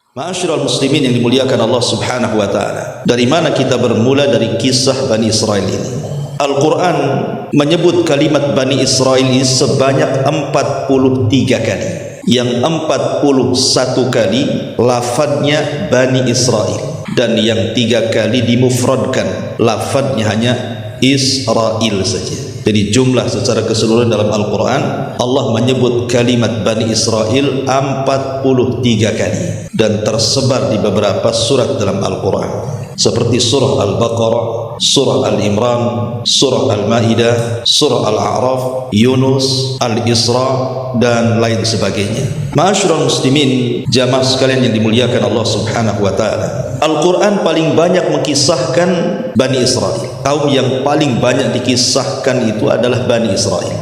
Ma'asyiral muslimin yang dimuliakan Allah Subhanahu wa taala. Dari mana kita bermula dari kisah Bani Israel ini? Al-Quran menyebut kalimat Bani Israel ini sebanyak 43 kali. Yang 41 kali lafadznya Bani Israel, dan yang 3 kali dimufradkan, lafadznya hanya Israel saja. Jadi jumlah secara keseluruhan dalam Al-Quran Allah menyebut kalimat Bani Israel 43 kali dan tersebar di beberapa surat dalam Al-Quran, seperti surah Al-Baqarah, surah Al-Imran, surah Al-Ma'idah, surah Al-A'raf, Yunus, Al-Isra, dan lain sebagainya. Ma'asyiral muslimin, jamaah sekalian yang dimuliakan Allah Subhanahu wa taala, Al-Quran paling banyak mengisahkan Bani Israel. Kaum yang paling banyak dikisahkan itu adalah Bani Israel.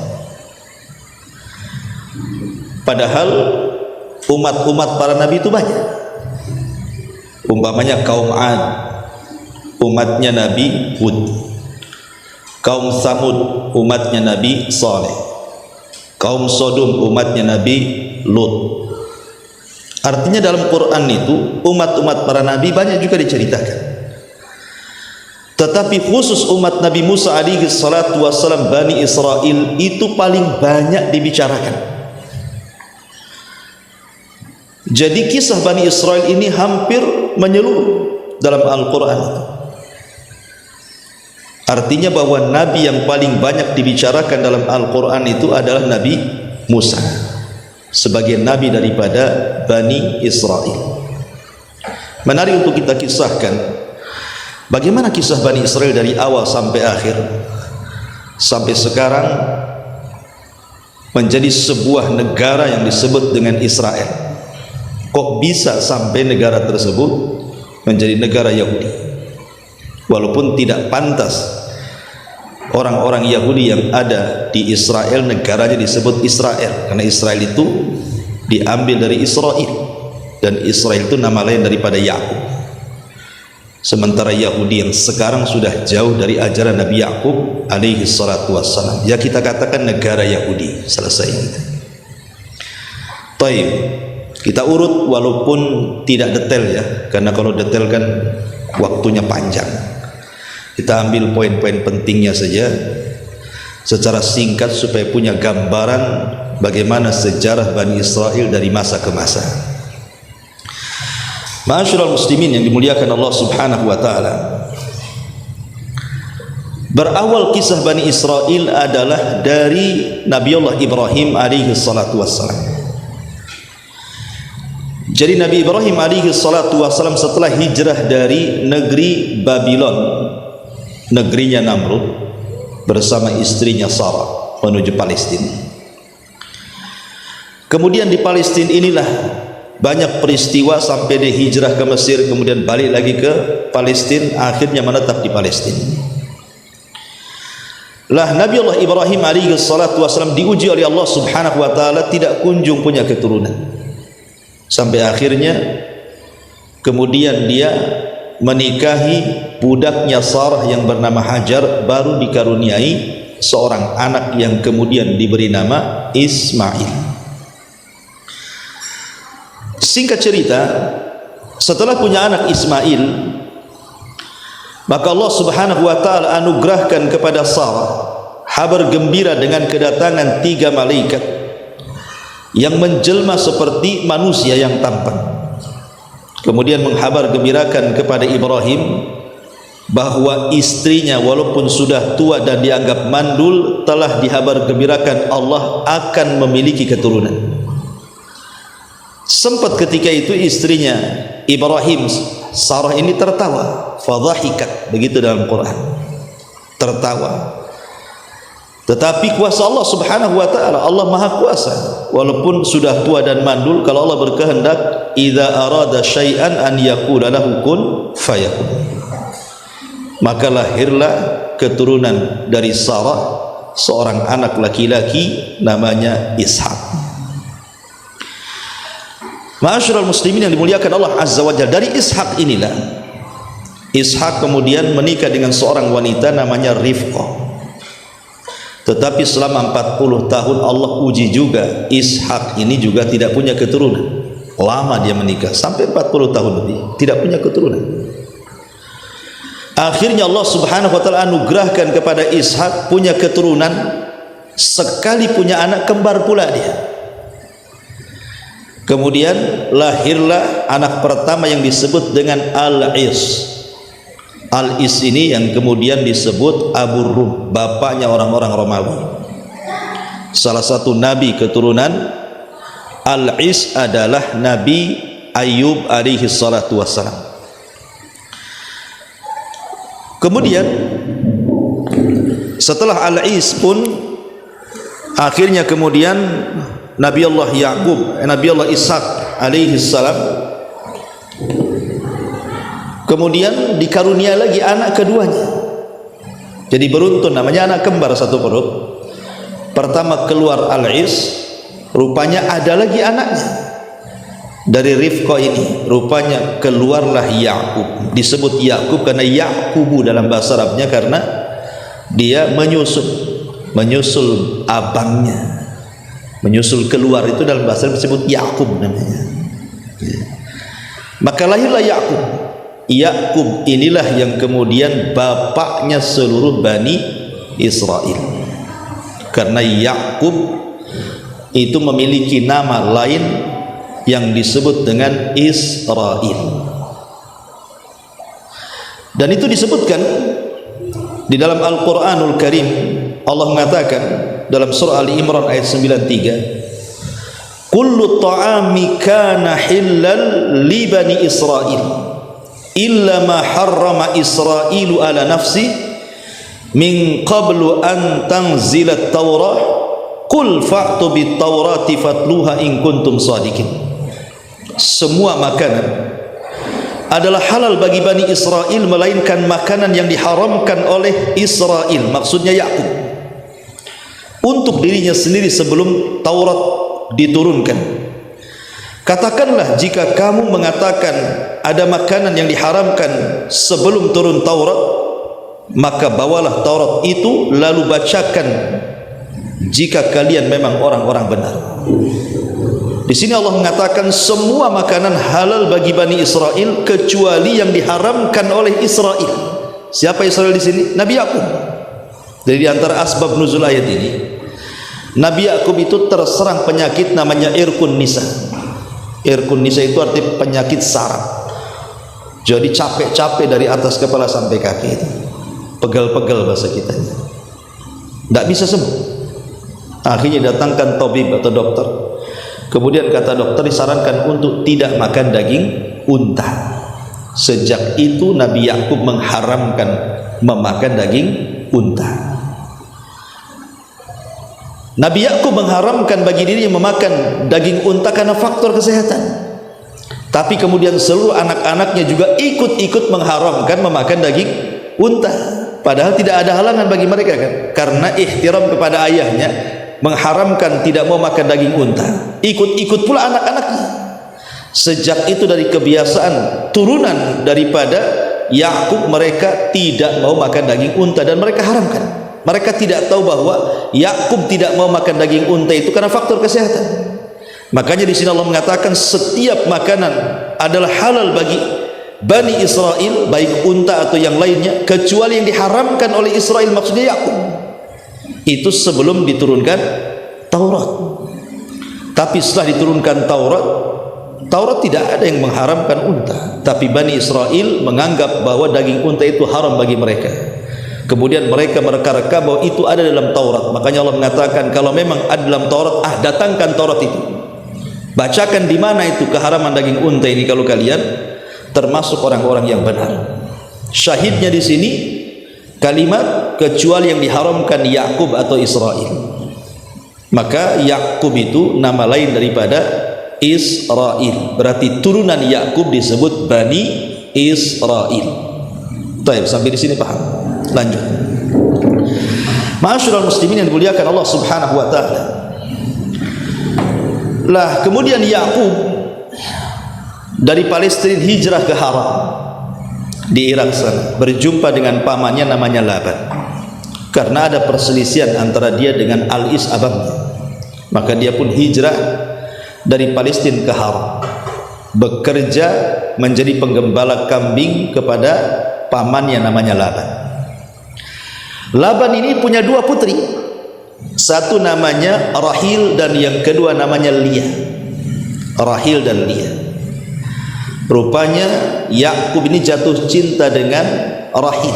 Padahal umat-umat para nabi itu banyak. Umpamanya kaum Ad, umatnya Nabi Hud. Kaum Samud, umatnya Nabi Saleh. Kaum Sodom, umatnya Nabi Lut. Artinya dalam Quran itu umat-umat para nabi banyak juga diceritakan. Tetapi khusus umat Nabi Musa alaihi salatu wassalam, Bani Israel itu paling banyak dibicarakan. Jadi kisah Bani Israel ini hampir menyeluruh dalam Al-Quran. Artinya bahwa nabi yang paling banyak dibicarakan dalam Al-Quran itu adalah Nabi Musa sebagai nabi daripada Bani Israel. Menarik untuk kita kisahkan bagaimana kisah Bani Israel dari awal sampai akhir, sampai sekarang menjadi sebuah negara yang disebut dengan Israel. Kok bisa sampai negara tersebut menjadi negara Yahudi, walaupun tidak pantas orang-orang Yahudi yang ada di Israel negaranya disebut Israel, karena Israel itu diambil dari Israel, dan Israel itu nama lain daripada Yakub. Sementara Yahudi yang sekarang sudah jauh dari ajaran Nabi Yakub alaihi salatu wassalam, ya kita katakan negara Yahudi. Selesai. Taib, kita urut walaupun tidak detail ya, karena kalau detail kan waktunya panjang. Kita ambil poin-poin pentingnya saja secara singkat supaya punya gambaran bagaimana sejarah Bani Israel dari masa ke masa. Ma'asyiral muslimin yang dimuliakan Allah Subhanahu wa taala, berawal kisah Bani Israel adalah dari Nabiullah Ibrahim alaihi salatu wassalam. Jadi Nabi Ibrahim alaihi salatu wassalam setelah hijrah dari negeri Babylon, negerinya Namrud, bersama istrinya Sarah menuju Palestina. Kemudian di Palestina inilah banyak peristiwa sampai dia hijrah ke Mesir, kemudian balik lagi ke Palestina, akhirnya menetap di Palestina. Lah Nabiullah Ibrahim alaihi salatu wassalam diuji oleh Allah Subhanahu wa taala, tidak kunjung punya keturunan. Sampai akhirnya kemudian dia menikahi budaknya Sarah yang bernama Hajar, baru dikaruniai seorang anak yang kemudian diberi nama Ismail. Singkat cerita, setelah punya anak Ismail, maka Allah Subhanahu wa taala anugerahkan kepada Sarah kabar gembira dengan kedatangan 3 malaikat yang menjelma seperti manusia yang tampan. Kemudian menghabar gembirakan kepada Ibrahim bahwa istrinya walaupun sudah tua dan dianggap mandul, telah dihabar gembirakan Allah akan memiliki keturunan. Sempat ketika itu istrinya Ibrahim, Sarah ini tertawa, fadhahikat, begitu dalam Quran, tertawa. Tetapi kuasa Allah Subhanahu wa taala, Allah Maha Kuasa, walaupun sudah tua dan mandul, kalau Allah berkehendak, idza arada syai'an an yaqula lahu kun fayakun, maka lahirlah keturunan dari Sarah, seorang anak laki-laki namanya Ishak. Ma'asyiral muslimin yang dimuliakan Allah Azza wa Jalla, dari Ishak inilah Ishak kemudian menikah dengan seorang wanita namanya Rifqah. Tetapi selama 40 tahun Allah uji juga, Ishak ini juga tidak punya keturunan. Lama dia menikah, sampai 40 tahun lebih, tidak punya keturunan. Akhirnya Allah Subhanahu wa taala anugerahkan kepada Ishak punya keturunan, sekali punya anak kembar pula dia. Kemudian lahirlah anak pertama yang disebut dengan Al-Is. Al-Is ini yang kemudian disebut Abu Rum, bapaknya orang-orang Romawi. Salah satu nabi keturunan Al-Is adalah Nabi Ayub alaihi salatu wassalam. Kemudian setelah Al-Is pun akhirnya kemudian Nabi Allah Yaqub, Nabi Allah Ishak alaihi salam kemudian dikarunia lagi anak keduanya. Jadi beruntun, namanya anak kembar satu perut. Pertama keluar Al-Is, rupanya ada lagi anaknya dari Rifqah ini, rupanya keluarlah Yaqub. Disebut Yaqub karena Yaqubu dalam bahasa Arabnya karena dia menyusul abangnya, menyusul keluar, itu dalam bahasa Arab disebut Yaqub namanya. Maka lahirlah Yaqub. Yaqub inilah yang kemudian bapaknya seluruh Bani Israel. Karena Yaqub itu memiliki nama lain yang disebut dengan Israel. Dan itu disebutkan di dalam Al-Quranul Karim. Allah mengatakan dalam surah Ali Imran ayat 93, kullu ta'ami kana hillal li bani Israel illa ma harrama Israelu ala nafsi min qablu an tanzilat Taurah qul fa'tu bit Taurati fatluha in kuntum sadiqin. Semua makanan adalah halal bagi Bani Israel melainkan makanan yang diharamkan oleh Israel, maksudnya Yaqub, untuk dirinya sendiri sebelum Taurat diturunkan. Katakanlah jika kamu mengatakan ada makanan yang diharamkan sebelum turun Taurat, maka bawalah Taurat itu lalu bacakan jika kalian memang orang-orang benar. Di sini Allah mengatakan semua makanan halal bagi Bani Israel kecuali yang diharamkan oleh Israel. Siapa Israel di sini? Nabi Yaqub. Jadi di antara asbab nuzul ayat ini, Nabi Yaqub itu terserang penyakit namanya Irkun Nisa. Irkun Nisa itu arti penyakit saraf. Jadi capek-capek dari atas kepala sampai kaki itu. Pegal-pegal bahasa kita, tidak bisa sembuh. Akhirnya datangkan tabib atau dokter. Kemudian kata dokter disarankan untuk tidak makan daging unta. Sejak itu Nabi Yaqub mengharamkan memakan daging unta. Nabi Yaqub mengharamkan bagi dirinya memakan daging unta karena faktor kesehatan. Tapi kemudian seluruh anak-anaknya juga ikut-ikut mengharamkan memakan daging unta. Padahal tidak ada halangan bagi mereka kan, karena ihtiram kepada ayahnya mengharamkan tidak mau makan daging unta, ikut-ikut pula anak-anaknya. Sejak itu dari kebiasaan turunan daripada Yaqub, mereka tidak mau makan daging unta dan mereka haramkan. Mereka tidak tahu bahwa Yaqub tidak mau makan daging unta itu karena faktor kesehatan. Makanya di sini Allah mengatakan setiap makanan adalah halal bagi Bani Israel, baik unta atau yang lainnya, kecuali yang diharamkan oleh Israel, maksudnya Yaqub. Itu sebelum diturunkan Taurat. Tapi setelah diturunkan Taurat tidak ada yang mengharamkan unta. Tapi Bani Israel menganggap bahwa daging unta itu haram bagi mereka. Kemudian mereka mereka bahwa itu ada dalam Taurat. Makanya Allah mengatakan kalau memang ada dalam Taurat, datangkan Taurat itu. Bacakan di mana itu keharaman daging unta ini kalau kalian termasuk orang-orang yang benar. Syahidnya di sini kalimat kecuali yang diharamkan Yaqub atau Israel. Maka Yaqub itu nama lain daripada Israel. Berarti turunan Yaqub disebut Bani Israel. Baik, sampai di sini paham? Lanjut. Ma'asyiral muslimin yang dimuliakan Allah Subhanahu wa taala. Lah kemudian Yaqub dari Palestina hijrah ke Haran di Irak sana, berjumpa dengan pamannya namanya Laban. Karena ada perselisihan antara dia dengan Al-Is abangnya, maka dia pun hijrah dari Palestina ke Haran. bekerja menjadi penggembala kambing kepada pamannya namanya Laban. Laban ini punya dua putri, satu namanya Rahil dan yang kedua namanya Lia. Rahil dan Lia. Rupanya Yakub ini jatuh cinta dengan Rahil,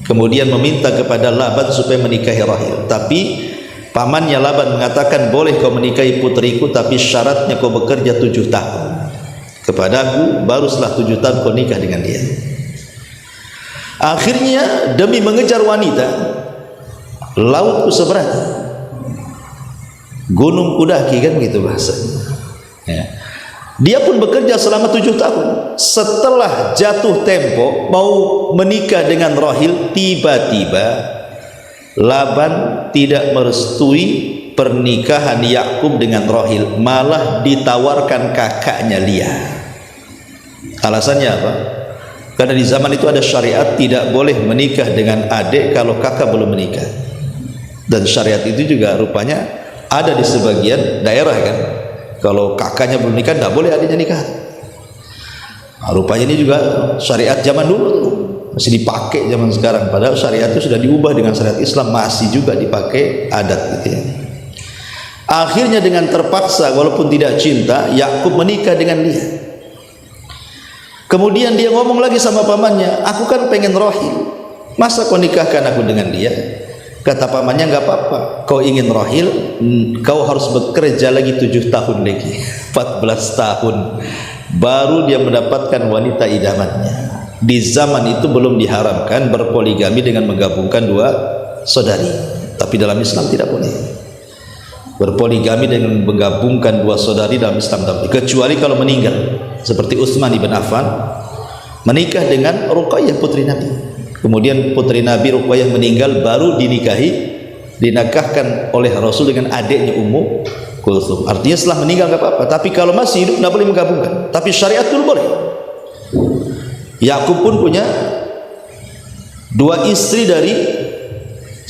kemudian meminta kepada Laban supaya menikahi Rahil. Tapi pamannya Laban mengatakan, boleh kau menikahi putriku, tapi syaratnya kau bekerja 7 tahun kepadaku, baru setelah 7 tahun kau nikah dengan dia. Akhirnya demi mengejar wanita, laut ku seberang, gunung kudaki, kan begitu bahasanya ya. Dia pun bekerja selama 7 tahun. Setelah jatuh tempo mau menikah dengan Rahil, tiba-tiba Laban tidak merestui pernikahan Yakub dengan Rahil, malah ditawarkan kakaknya Lia. Alasannya apa? Karena di zaman itu ada syariat tidak boleh menikah dengan adik kalau kakak belum menikah. Dan syariat itu juga rupanya ada di sebagian daerah, kan. Kalau kakaknya belum nikah, tidak boleh adiknya nikah. Nah, rupanya ini juga syariat zaman dulu tuh, masih dipakai zaman sekarang. Padahal syariat itu sudah diubah dengan syariat Islam, masih juga dipakai adat gitu ya. Akhirnya dengan terpaksa, walaupun tidak cinta, Yakub menikah dengan dia. Kemudian dia ngomong lagi sama pamannya, aku kan pengen Rahil, masa kau nikahkan aku dengan dia? Kata pamannya, enggak apa-apa, kau ingin Rahil, kau harus bekerja lagi 7 tahun lagi, 14 tahun baru dia mendapatkan wanita idamannya. Di zaman itu belum diharamkan berpoligami dengan menggabungkan 2 saudari, tapi dalam Islam tidak boleh berpoligami dengan menggabungkan 2 saudari. Dalam Islam tidak boleh, kecuali kalau meninggal, seperti Utsman ibn Affan menikah dengan Ruqayyah putri Nabi. Kemudian putri Nabi Ruqayyah meninggal, baru dinikahkan oleh Rasul dengan adiknya Ummu Kulthum. Artinya setelah meninggal enggak apa-apa, tapi kalau masih hidup tidak boleh menggabungkan. Tapi syariat itu boleh. Yakub pun punya 2 istri dari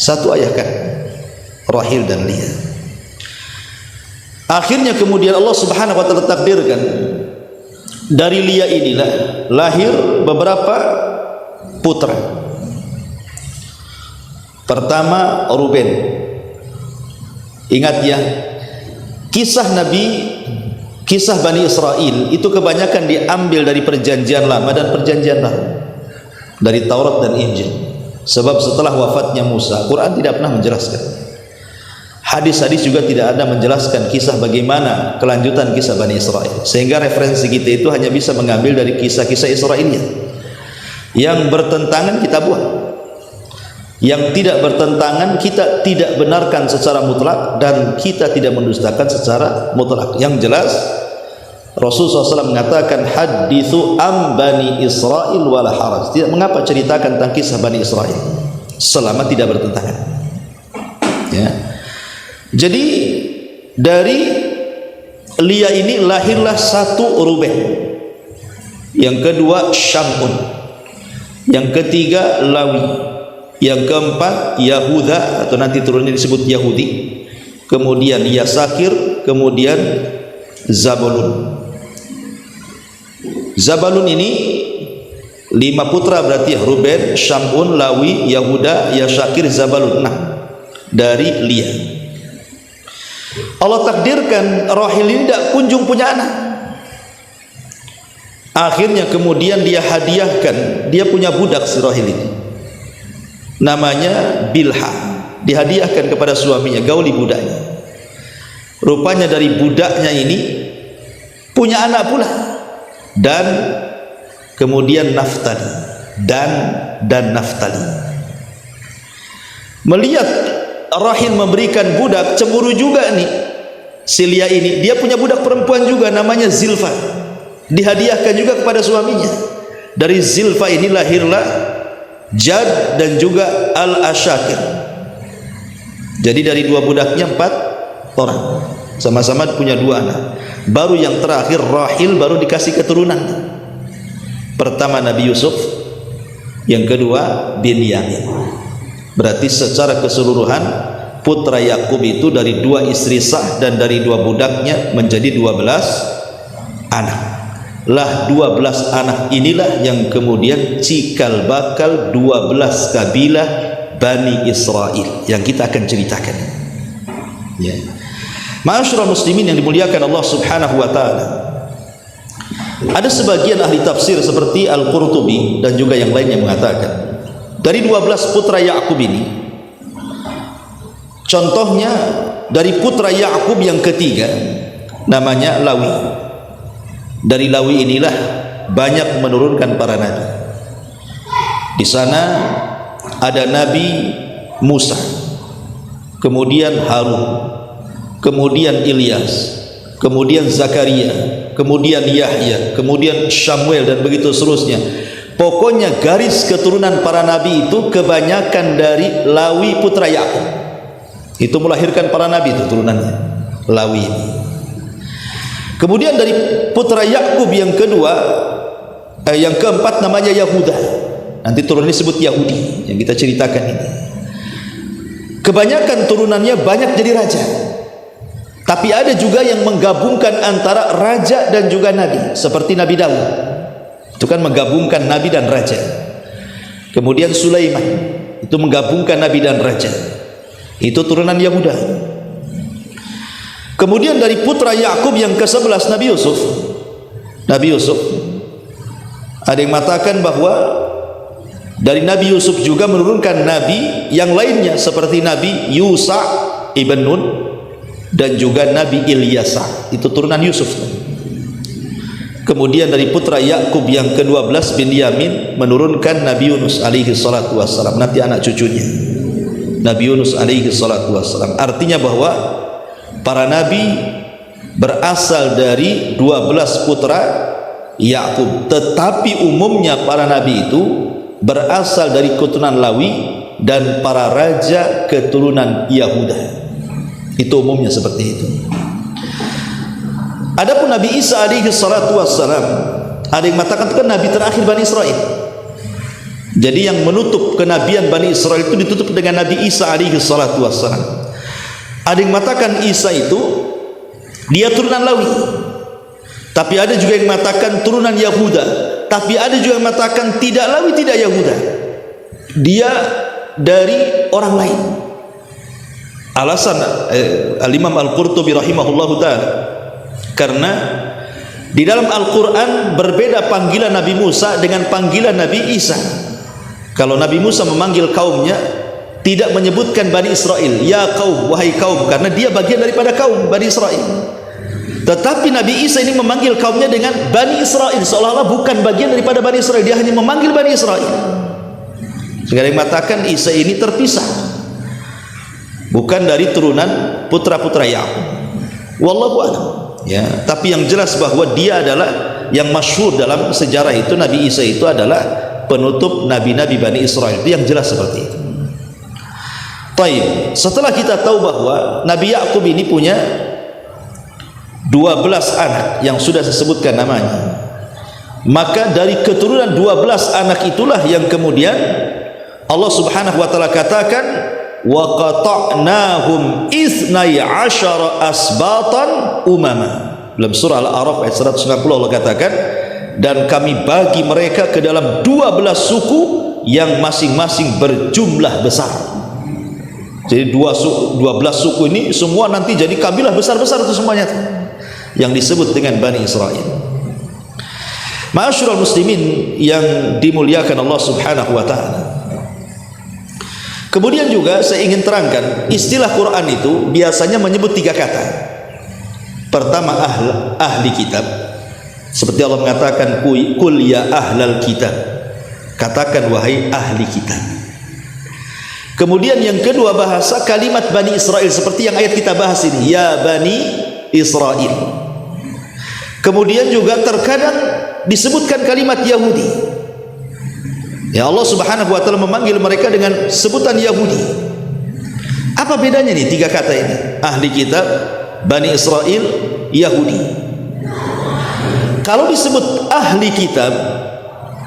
satu ayah, kan, Rahil dan Lia. Akhirnya kemudian Allah Subhanahu wa taala takdirkan dari Lia inilah lahir beberapa putra. Pertama Ruben. Ingat ya, kisah Nabi, kisah Bani Israel itu kebanyakan diambil dari perjanjian lama dan perjanjian baru, dari Taurat dan Injil. Sebab setelah wafatnya Musa, Quran tidak pernah menjelaskan. Hadis-hadis juga tidak ada menjelaskan kisah bagaimana kelanjutan kisah Bani Israel. Sehingga referensi kita itu hanya bisa mengambil dari kisah-kisah Israiliyah. Yang bertentangan kita buang, yang tidak bertentangan kita tidak benarkan secara mutlak, dan kita tidak mendustakan secara mutlak. Yang jelas Rasulullah SAW mengatakan, hadithu am Bani Israel wala haraj, tidak mengapa ceritakan tentang kisah Bani Israel selama tidak bertentangan ya. Jadi dari Lia ini lahirlah satu Ruben, yang kedua Syamun, yang ketiga Lawi, yang keempat Yahuda atau nanti turunnya disebut Yahudi, kemudian Yasakir, kemudian Zabulun. Zabulun ini 5 putra berarti ya, Ruben, Syamun, Lawi, Yahuda, Yasakir, Zabulun. Nah, dari Lia. Allah takdirkan Rahil ini tidak kunjung punya anak. Akhirnya kemudian dia hadiahkan, dia punya budak si Rahil ini, namanya Bilha, dihadiahkan kepada suaminya, gauli budaknya. Rupanya dari budaknya ini punya anak pula, dan kemudian Naftali, dan Naftali. Melihat Rahil memberikan budak, cemburu juga nih si Lia ini, dia punya budak perempuan juga namanya Zilfa, dihadiahkan juga kepada suaminya. Dari Zilfa ini lahirlah Jad dan juga Al-Ashakir. Jadi dari 2 budaknya 4 orang, sama-sama punya 2 anak. Baru yang terakhir Rahil baru dikasih keturunan. Pertama Nabi Yusuf, yang kedua Binyamin. Berarti secara keseluruhan putra Yakub itu dari 2 istri sah dan dari 2 budaknya menjadi 12 anak. lah 12 anak inilah yang kemudian cikal bakal 12 kabilah Bani Israel yang kita akan ceritakan. Ya. Ma'asyiral muslimin yang dimuliakan Allah Subhanahu wa taala. Ada sebagian ahli tafsir seperti Al-Qurtubi dan juga yang lainnya mengatakan dari 12 putra Yakub ini, contohnya dari putra Yakub yang ketiga namanya Lawi. Dari Lawi inilah banyak menurunkan para nabi. Di sana ada Nabi Musa, kemudian Harun, kemudian Ilyas, kemudian Zakaria, kemudian Yahya, kemudian Samuel, dan begitu seterusnya. Pokoknya garis keturunan para nabi itu kebanyakan dari Lawi putra Yakub. Itu melahirkan para nabi itu turunannya, Lawi ini. Kemudian dari putra Yakub yang kedua, yang keempat namanya Yahuda. Nanti turunannya disebut Yahudi yang kita ceritakan ini. Kebanyakan turunannya banyak jadi raja. Tapi ada juga yang menggabungkan antara raja dan juga nabi, seperti Nabi Daud. Itu kan menggabungkan nabi dan raja. Kemudian Sulaiman, itu menggabungkan nabi dan raja. Itu turunan Yahuda. Kemudian dari putra Yakub yang ke-11 Nabi Yusuf. Nabi Yusuf, ada yang mengatakan bahwa dari Nabi Yusuf juga menurunkan nabi yang lainnya seperti Nabi Yusa ibn Nun dan juga Nabi Ilyasa, itu turunan Yusuf. Kemudian dari putra Yakub yang ke-12 Binyamin menurunkan Nabi Yunus alaihi salatu wassalam, nanti anak cucunya Nabi Yunus alaihi salatu wassalam. Artinya bahwa para nabi berasal dari 12 putra Yakub, tetapi umumnya para nabi itu berasal dari keturunan Lawi dan para raja keturunan Yahuda. Itu umumnya seperti itu. Adapun Nabi Isa alaihi salatu wassalam, ada yang mengatakan itu kan nabi terakhir Bani Israel. Jadi yang menutup kenabian Bani Israel itu ditutup dengan Nabi Isa alaihi salatu wassalam. Ada yang mengatakan Isa itu dia turunan Lawi. Tapi ada juga yang mengatakan turunan Yahuda. Tapi ada juga yang mengatakan tidak Lawi, tidak Yahuda, dia dari orang lain. Alasan Al-Imam Al-Qurtubi rahimahullahu ta'ala, karena di dalam Al-Quran berbeda panggilan Nabi Musa dengan panggilan Nabi Isa. Kalau Nabi Musa memanggil kaumnya tidak menyebutkan Bani Israel, ya kaum, wahai kaum, karena dia bagian daripada kaum Bani Israel. Tetapi Nabi Isa ini memanggil kaumnya dengan Bani Israel, seolah-olah bukan bagian daripada Bani Israel, dia hanya memanggil Bani Israel. Sekarang mengatakan Isa ini terpisah, bukan dari turunan putra-putra Yakub. Wallahu a'lam. Ya, tapi yang jelas bahwa dia adalah yang masyhur dalam sejarah itu, Nabi Isa itu adalah penutup nabi-nabi Bani Israel. Itu yang jelas seperti itu. Baik, setelah kita tahu bahwa Nabi Yakub ini punya 12 anak yang sudah saya sebutkan namanya, maka dari keturunan 12 anak itulah yang kemudian Allah Subhanahu wa taala katakan wa qata'nahum 12 asbatan umama. Dalam surah Al-A'raf ayat 190 Allah katakan, dan kami bagi mereka ke dalam 12 suku yang masing-masing berjumlah besar. Jadi 12 suku ini semua nanti jadi kabilah besar-besar itu semuanya, yang disebut dengan Bani Israel. Ma'asyiral muslimin yang dimuliakan Allah Subhanahu wa taala. Kemudian juga saya ingin terangkan, istilah Quran itu biasanya menyebut 3 kata. Pertama ahli kitab, seperti Allah mengatakan kul ya ahlal kitab, katakan wahai ahli kitab. Kemudian yang kedua bahasa kalimat Bani Israel, seperti yang ayat kita bahas ini, ya Bani Israel. Kemudian juga terkadang disebutkan kalimat Yahudi. Ya, Allah Subhanahu wa taala memanggil mereka dengan sebutan Yahudi. Apa bedanya nih 3 kata ini? Ahli kitab, Bani Israel, Yahudi. Kalau disebut ahli kitab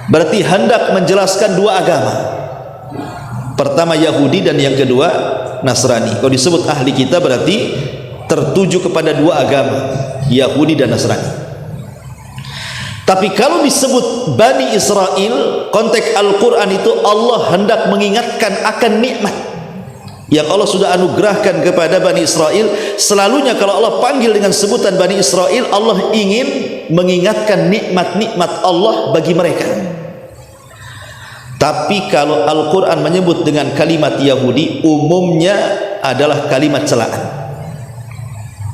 berarti hendak menjelaskan 2 agama. Pertama Yahudi dan yang kedua Nasrani. Kalau disebut ahli kitab berarti tertuju kepada 2 agama, Yahudi dan Nasrani. Tapi kalau disebut Bani Israel, konteks Al-Quran itu Allah hendak mengingatkan akan nikmat yang Allah sudah anugerahkan kepada Bani Israel. Selalunya kalau Allah panggil dengan sebutan Bani Israel, Allah ingin mengingatkan nikmat-nikmat Allah bagi mereka. Tapi kalau Al-Quran menyebut dengan kalimat Yahudi, umumnya adalah kalimat celaan.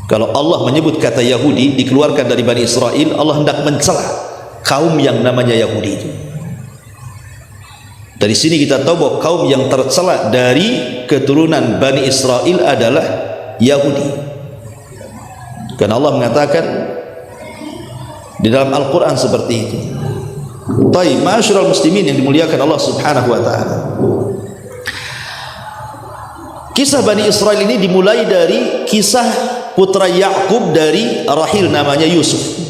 Kalau Allah menyebut kata Yahudi dikeluarkan dari Bani Israel, Allah hendak mencela kaum yang namanya Yahudi itu. Dari sini kita tahu bahwa kaum yang tercela dari keturunan Bani Israel adalah Yahudi. Karena Allah mengatakan di dalam Al-Quran seperti itu. Baik, ma'asyiral muslimin yang dimuliakan Allah Subhanahu wa taala. Kisah Bani Israel ini dimulai dari kisah putra Yakub dari rahil namanya Yusuf.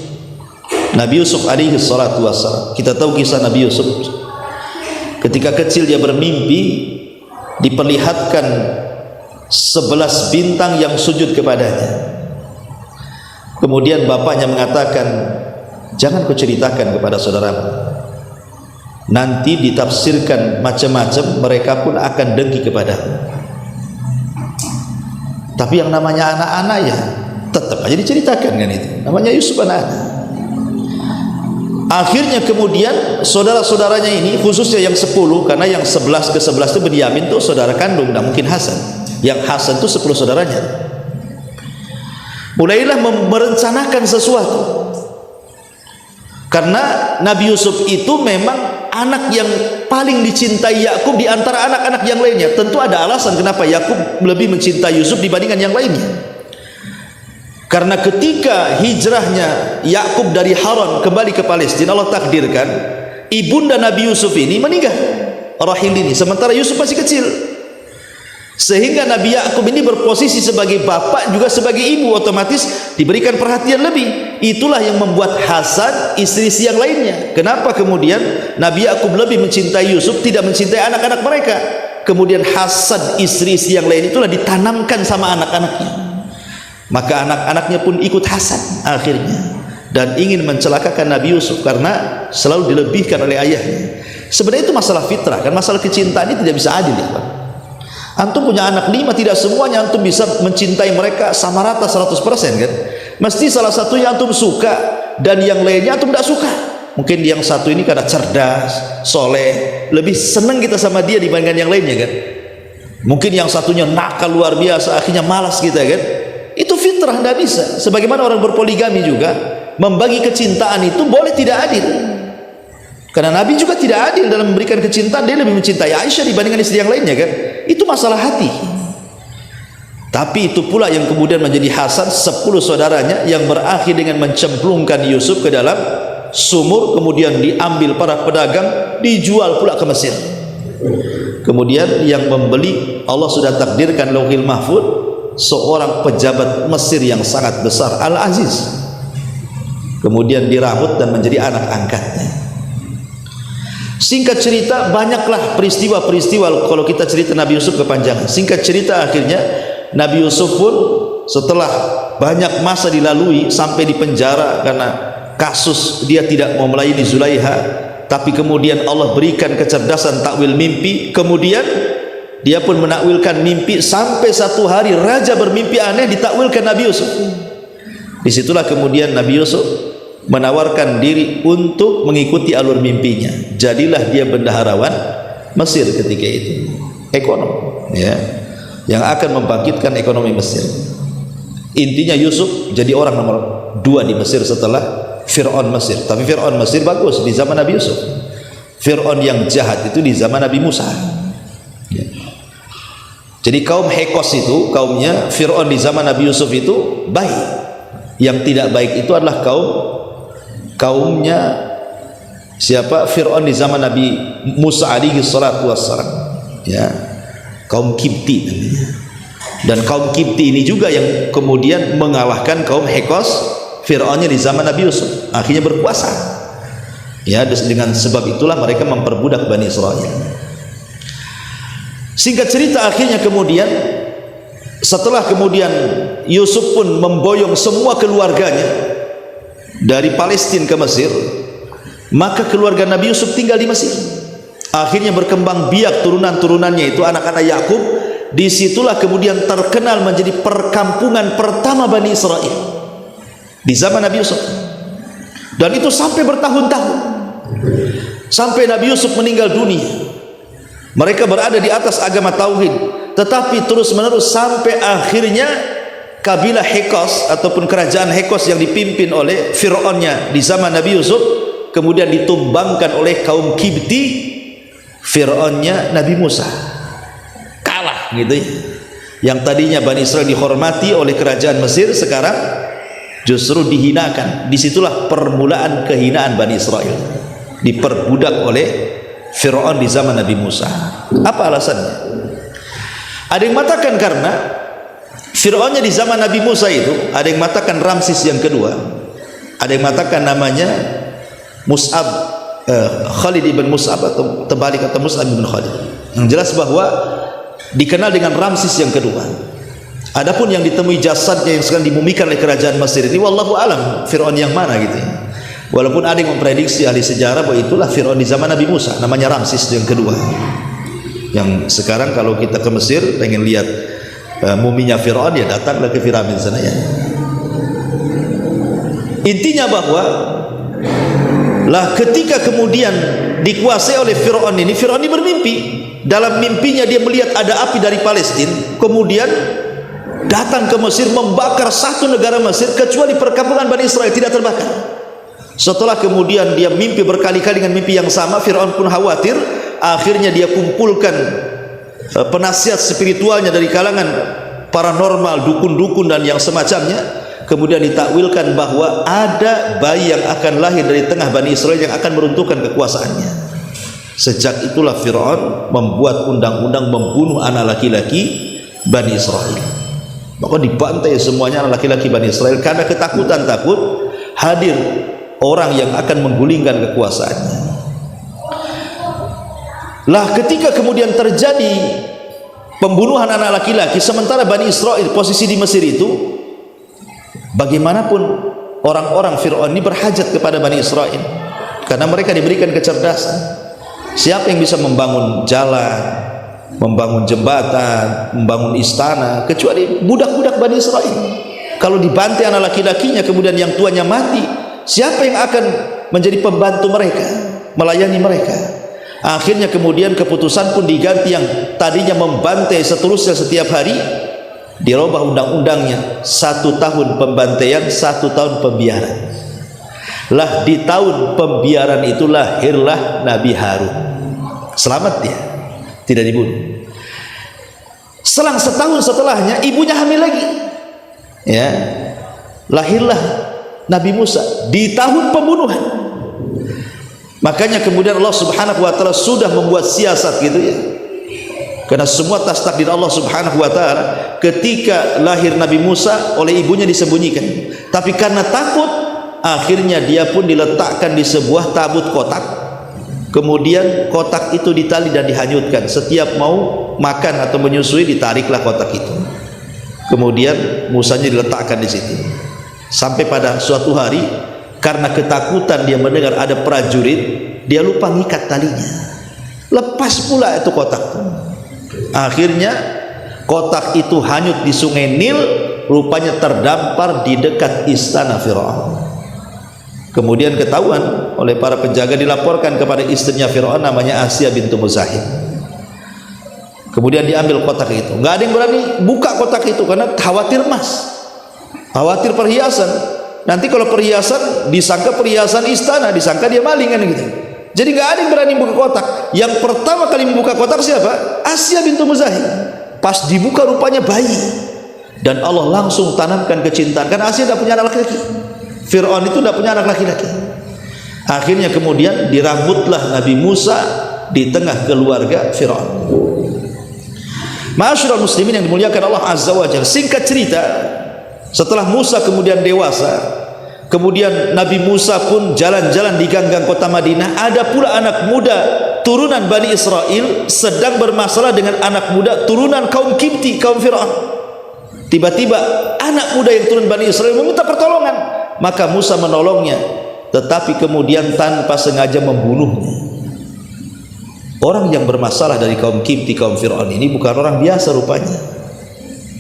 Nabi Yusuf alaihi salatu wassalam. Kita tahu kisah Nabi Yusuf. Ketika kecil dia bermimpi diperlihatkan 11 bintang yang sujud kepadanya. Kemudian bapaknya mengatakan, jangan kau ceritakan kepada saudaramu, nanti ditafsirkan macam-macam, mereka pun akan dengki kepadamu. Tapi yang namanya anak-anak ya tetap aja diceritakan kan itu. Namanya Yusuf anak-anak. Akhirnya kemudian saudara-saudaranya ini, khususnya yang 10, karena yang 11 ke 11 itu Benyamin tuh saudara kandung, tidak mungkin Hasan. Yang Hasan itu 10 saudaranya. Mulailah merencanakan sesuatu. Karena Nabi Yusuf itu memang anak yang paling dicintai Yakub di antara anak-anak yang lainnya. Tentu ada alasan kenapa Yakub lebih mencintai Yusuf dibandingkan yang lainnya. Karena ketika hijrahnya Yakub dari Haran kembali ke Palestina, Allah takdirkan ibunda Nabi Yusuf ini meninggal, rahil ini, sementara Yusuf masih kecil. Sehingga Nabi Yakub ini berposisi sebagai bapak juga sebagai ibu, otomatis diberikan perhatian lebih. Itulah yang membuat Hasan istri-istri yang lainnya. Kenapa kemudian Nabi Yakub lebih mencintai Yusuf, tidak mencintai anak-anak mereka? Kemudian Hasan istri-istri yang lain itulah ditanamkan sama anak-anaknya. Maka anak-anaknya pun ikut Hasan akhirnya, dan ingin mencelakakan Nabi Yusuf karena selalu dilebihkan oleh ayahnya. Sebenarnya itu masalah fitrah, kan masalah kecintaan ini tidak bisa adil ya Pak. Antum punya anak 5, tidak semuanya antum bisa mencintai mereka sama rata 100% kan. Mesti salah satu yang antum suka dan yang lainnya antum tidak suka. Mungkin yang satu ini karena cerdas, soleh, lebih senang kita sama dia dibandingkan yang lainnya kan. Mungkin yang satunya nakal luar biasa, akhirnya malas kita kan. Itu fitrah, tidak bisa. Sebagaimana orang berpoligami juga, membagi kecintaan itu boleh tidak adil. Karena Nabi juga tidak adil dalam memberikan kecintaan. Dia lebih mencintai Aisyah dibandingkan istri yang lainnya kan. Itu masalah hati. Tapi itu pula yang kemudian menjadi Hasan 10 saudaranya yang berakhir dengan mencemplungkan Yusuf ke dalam sumur, kemudian diambil para pedagang, dijual pula ke Mesir. Kemudian yang membeli Allah sudah takdirkan Lauhil Mahfud, seorang pejabat Mesir yang sangat besar, Al-Aziz. Kemudian diramut dan menjadi anak angkatnya. Singkat cerita, banyaklah peristiwa-peristiwa kalau kita cerita Nabi Yusuf kepanjangan. Singkat cerita, akhirnya Nabi Yusuf pun setelah banyak masa dilalui sampai di penjara karena kasus dia tidak mau melayani Zulaiha, tapi kemudian Allah berikan kecerdasan takwil mimpi. Kemudian dia pun menakwilkan mimpi sampai satu hari raja bermimpi aneh, ditakwilkan Nabi Yusuf. Disitulah kemudian Nabi Yusuf menawarkan diri untuk mengikuti alur mimpinya. Jadilah dia bendaharawan Mesir ketika itu, ekonom ya, yang akan membangkitkan ekonomi Mesir. Intinya Yusuf jadi orang nomor 2 di Mesir setelah Fir'aun Mesir. Tapi Fir'aun Mesir bagus di zaman Nabi Yusuf. Fir'aun yang jahat itu di zaman Nabi Musa ya. Jadi kaum Hekos itu, kaumnya Fir'aun di zaman Nabi Yusuf itu baik. Yang tidak baik itu adalah kaumnya siapa? Fir'aun di zaman Nabi Musa alaihi salatu wassalam ya, kaum Kipti namanya. Dan kaum Kipti ini juga yang kemudian mengalahkan kaum Hekos, Fir'aunnya di zaman Nabi Yusuf, akhirnya berkuasa ya. Dengan sebab itulah mereka memperbudak Bani Israel. Singkat cerita, akhirnya kemudian setelah kemudian Yusuf pun memboyong semua keluarganya dari Palestina ke Mesir, Maka keluarga Nabi Yusuf tinggal di Mesir. Akhirnya berkembang biak turunan-turunannya itu anak-anak Yakub. Disitulah kemudian terkenal menjadi perkampungan pertama Bani Israel di zaman Nabi Yusuf. Dan itu sampai bertahun-tahun, sampai Nabi Yusuf meninggal dunia. Mereka berada di atas agama tauhid, tetapi terus menerus sampai akhirnya kabilah Hekos ataupun kerajaan Hekos yang dipimpin oleh Fir'aunnya di zaman Nabi Yusuf kemudian ditumbangkan oleh kaum Kibti, Fir'aunnya Nabi Musa. Kalah gitu ya. Yang tadinya Bani Israel dihormati oleh kerajaan Mesir, sekarang justru dihinakan. Disitulah permulaan kehinaan Bani Israel, diperbudak oleh Fir'aun di zaman Nabi Musa. Apa alasannya? Ada yang mengatakan karena Fir'aunnya di zaman Nabi Musa itu, ada yang mengatakan Ramses yang kedua, ada yang mengatakan namanya Mus'ab, Khalid ibn Mus'ab atau terbalik kata Mus'ab ibn Khalid. Yang jelas bahwa dikenal dengan Ramses yang kedua. Adapun yang ditemui jasadnya yang sekarang dimumikan oleh kerajaan Mesir ini, wallahu alam Fir'aun yang mana gitu ya. Walaupun ada yang memprediksi ahli sejarah bahwa itulah Fir'aun di zaman Nabi Musa, namanya Ramses yang kedua. Yang sekarang kalau kita ke Mesir pengen lihat muminya Fir'aun, ya datanglah ke piramid sana ya. Intinya bahwa lah ketika kemudian dikuasai oleh Fir'aun ini, Fir'aun ini bermimpi. Dalam mimpinya dia melihat ada api dari Palestina, kemudian datang ke Mesir, membakar satu negara Mesir kecuali perkampungan Bani Israel tidak terbakar. Setelah kemudian dia mimpi berkali-kali dengan mimpi yang sama, Fir'aun pun khawatir. Akhirnya dia kumpulkan penasihat spiritualnya dari kalangan paranormal, dukun-dukun dan yang semacamnya. Kemudian ditakwilkan bahwa ada bayi yang akan lahir dari tengah Bani Israel yang akan meruntuhkan kekuasaannya. Sejak itulah Fir'aun membuat undang-undang membunuh anak laki-laki Bani Israel. Maka dibantai semuanya anak laki-laki Bani Israel karena ketakutan, takut hadir orang yang akan menggulingkan kekuasaannya. Lah ketika kemudian terjadi pembunuhan anak laki-laki sementara Bani Israel posisi di Mesir itu, bagaimanapun orang-orang Fir'aun ini berhajat kepada Bani Israel karena mereka diberikan kecerdasan. Siapa yang bisa membangun jalan, membangun jembatan, membangun istana kecuali budak-budak Bani Israel? Kalau dibantai anak laki-lakinya kemudian yang tuanya mati, siapa yang akan menjadi pembantu mereka, melayani mereka? Akhirnya kemudian keputusan pun diganti, yang tadinya membantai seterusnya setiap hari dirubah undang-undangnya, 1 tahun pembantaian, 1 tahun pembiaran. Lah di tahun pembiaran itu lahirlah Nabi Harun. Selamat dia, tidak dibunuh. Selang setahun setelahnya ibunya hamil lagi, ya, lahirlah Nabi Musa di tahun pembunuhan. Makanya kemudian Allah Subhanahu wa taala sudah membuat siasat gitu ya. Karena semua atas takdir Allah Subhanahu wa taala, ketika lahir Nabi Musa oleh ibunya disembunyikan. Tapi karena takut, akhirnya dia pun diletakkan di sebuah tabut kotak. Kemudian kotak itu ditali dan dihanyutkan. Setiap mau makan atau menyusui ditariklah kotak itu. Kemudian Musanya diletakkan di situ. Sampai pada suatu hari karena ketakutan dia mendengar ada prajurit, dia lupa ngikat talinya. Lepas pula itu kotak itu. Akhirnya kotak itu hanyut di sungai Nil, rupanya terdampar di dekat istana Fir'aun. Kemudian ketahuan oleh para penjaga, dilaporkan kepada istrinya Fir'aun namanya Asiyah bintu Muzahim. Kemudian diambil kotak itu. Nggak ada yang berani buka kotak itu karena khawatir emas, khawatir perhiasan. Nanti kalau perhiasan disangka perhiasan istana, disangka dia maling kan gitu. Jadi nggak ada yang berani buka kotak. Yang pertama kali membuka kotak siapa? Asiyah bintu Muzahim. Pas dibuka rupanya bayi. Dan Allah langsung tanamkan kecintaan. Karena Asiyah tidak punya anak laki-laki. Fir'aun itu tidak punya anak laki-laki. Akhirnya kemudian dirambutlah Nabi Musa di tengah keluarga Fir'aun. Ma'asyiral muslimin yang dimuliakan Allah Azza wa Jalla. Singkat cerita, setelah Musa kemudian dewasa, kemudian Nabi Musa pun jalan-jalan di ganggang kota Madinah. Ada pula anak muda turunan Bani Israel sedang bermasalah dengan anak muda turunan kaum Kipti, kaum Fir'aun. Tiba-tiba anak muda yang turun Bani Israel meminta pertolongan, maka Musa menolongnya. tetapi kemudian tanpa sengaja membunuhnya. Orang yang bermasalah dari kaum Kipti, kaum Fir'aun ini bukan orang biasa rupanya.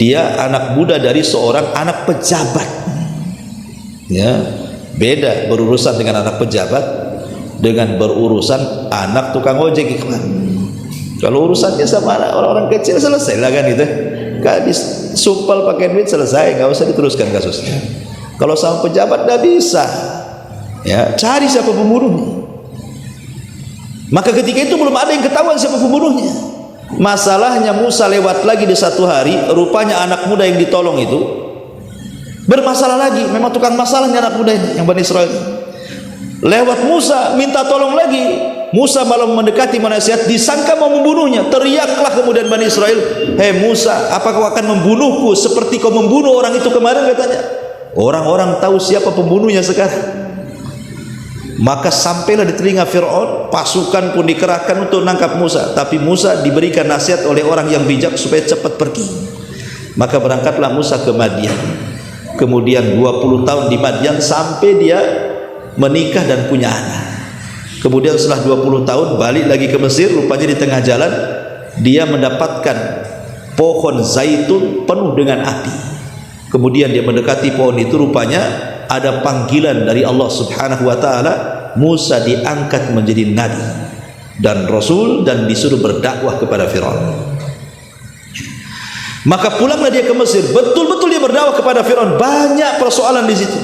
Dia anak muda dari seorang anak pejabat. Ya, beda berurusan dengan anak pejabat dengan berurusan anak tukang ojek, ikhwan. Kalau urusannya sama orang-orang kecil selesai lah kan itu. Gadis supel pakai duit selesai, nggak usah diteruskan kasusnya. Kalau sama pejabat nggak bisa, ya cari siapa pembunuhnya. Maka ketika itu belum ada yang ketahuan siapa pembunuhnya. Masalahnya Musa lewat lagi di satu hari, rupanya anak muda yang ditolong itu bermasalah lagi. Memang tukang masalahnya anak muda ini, yang Bani Israel. Lewat Musa minta tolong lagi. Musa malah mendekati menasihat, disangka mau membunuhnya. Teriaklah kemudian Bani Israel, "Hei Musa, apa kau akan membunuhku seperti kau membunuh orang itu kemarin?" katanya. Orang-orang tahu siapa pembunuhnya sekarang. Maka sampailah di telinga Fir'aun, pasukan pun dikerahkan untuk menangkap Musa. Tapi Musa diberikan nasihat oleh orang yang bijak supaya cepat pergi. Maka berangkatlah Musa ke Madian. Kemudian 20 tahun di Madian sampai dia menikah dan punya anak. Kemudian setelah 20 tahun balik lagi ke Mesir. Rupanya di tengah jalan dia mendapatkan pohon zaitun penuh dengan api. Kemudian dia mendekati pohon itu, rupanya ada panggilan dari Allah Subhanahu wa taala. Musa diangkat menjadi nabi dan rasul dan disuruh berdakwah kepada Firaun. Maka pulanglah dia ke Mesir. Betul-betul dia berdakwah kepada Firaun. Banyak persoalan di situ.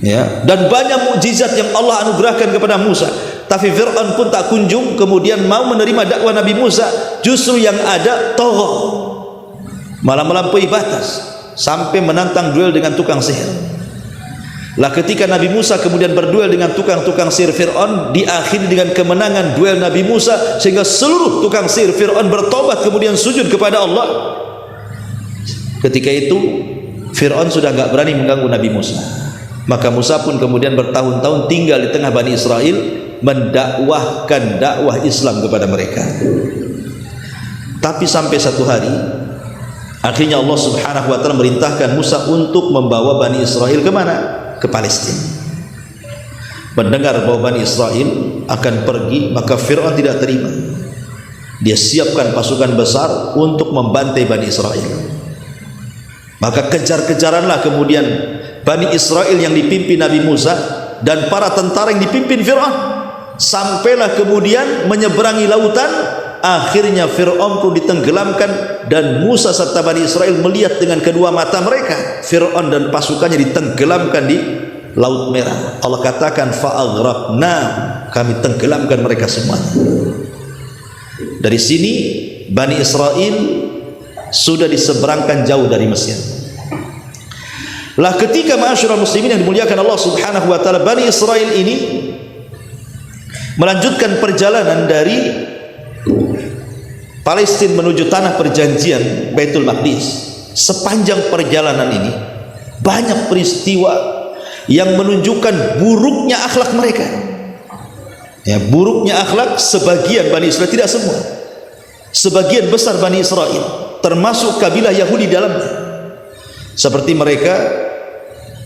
Ya, dan banyak mukjizat yang Allah anugerahkan kepada Musa. Tapi Fir'aun pun tak kunjung kemudian mau menerima dakwah Nabi Musa. Justru yang ada tagha, malah melampaui batas sampai menantang duel dengan tukang sihir. Lah ketika Nabi Musa kemudian berduel dengan tukang-tukang sihir Fir'aun, diakhiri dengan kemenangan duel Nabi Musa, sehingga seluruh tukang sihir Fir'aun bertobat kemudian sujud kepada Allah. Ketika itu Fir'aun sudah enggak berani mengganggu Nabi Musa. Maka Musa pun kemudian bertahun-tahun tinggal di tengah Bani Israel, mendakwahkan dakwah Islam kepada mereka. Tapi sampai satu hari akhirnya Allah Subhanahu wa taala merintahkan Musa untuk membawa Bani Israel ke mana? Ke Palestina. Mendengar bahwa Bani Israel akan pergi, maka Fir'aun tidak terima. Dia siapkan pasukan besar untuk membantai Bani Israel. Maka kejar-kejaranlah kemudian Bani Israel yang dipimpin Nabi Musa dan para tentara yang dipimpin Fir'aun. Sampailah kemudian menyeberangi lautan. Akhirnya Fir'aun pun ditenggelamkan dan Musa serta Bani Israel melihat dengan kedua mata mereka Fir'aun dan pasukannya ditenggelamkan di Laut Merah. Allah katakan fa'aghraqna, kami tenggelamkan mereka semuanya. Dari sini Bani Israel sudah diseberangkan jauh dari Mesir. Lah ketika ma'asyiral muslimin yang dimuliakan Allah Subhanahu wa taala, Bani Israel ini melanjutkan perjalanan dari Palestina menuju tanah perjanjian Baitul Maqdis. Sepanjang perjalanan ini banyak peristiwa yang menunjukkan buruknya akhlak mereka. Ya, buruknya akhlak sebagian Bani Israel, tidak semua. Sebagian besar Bani Israel, termasuk kabilah Yahudi dalamnya. Seperti mereka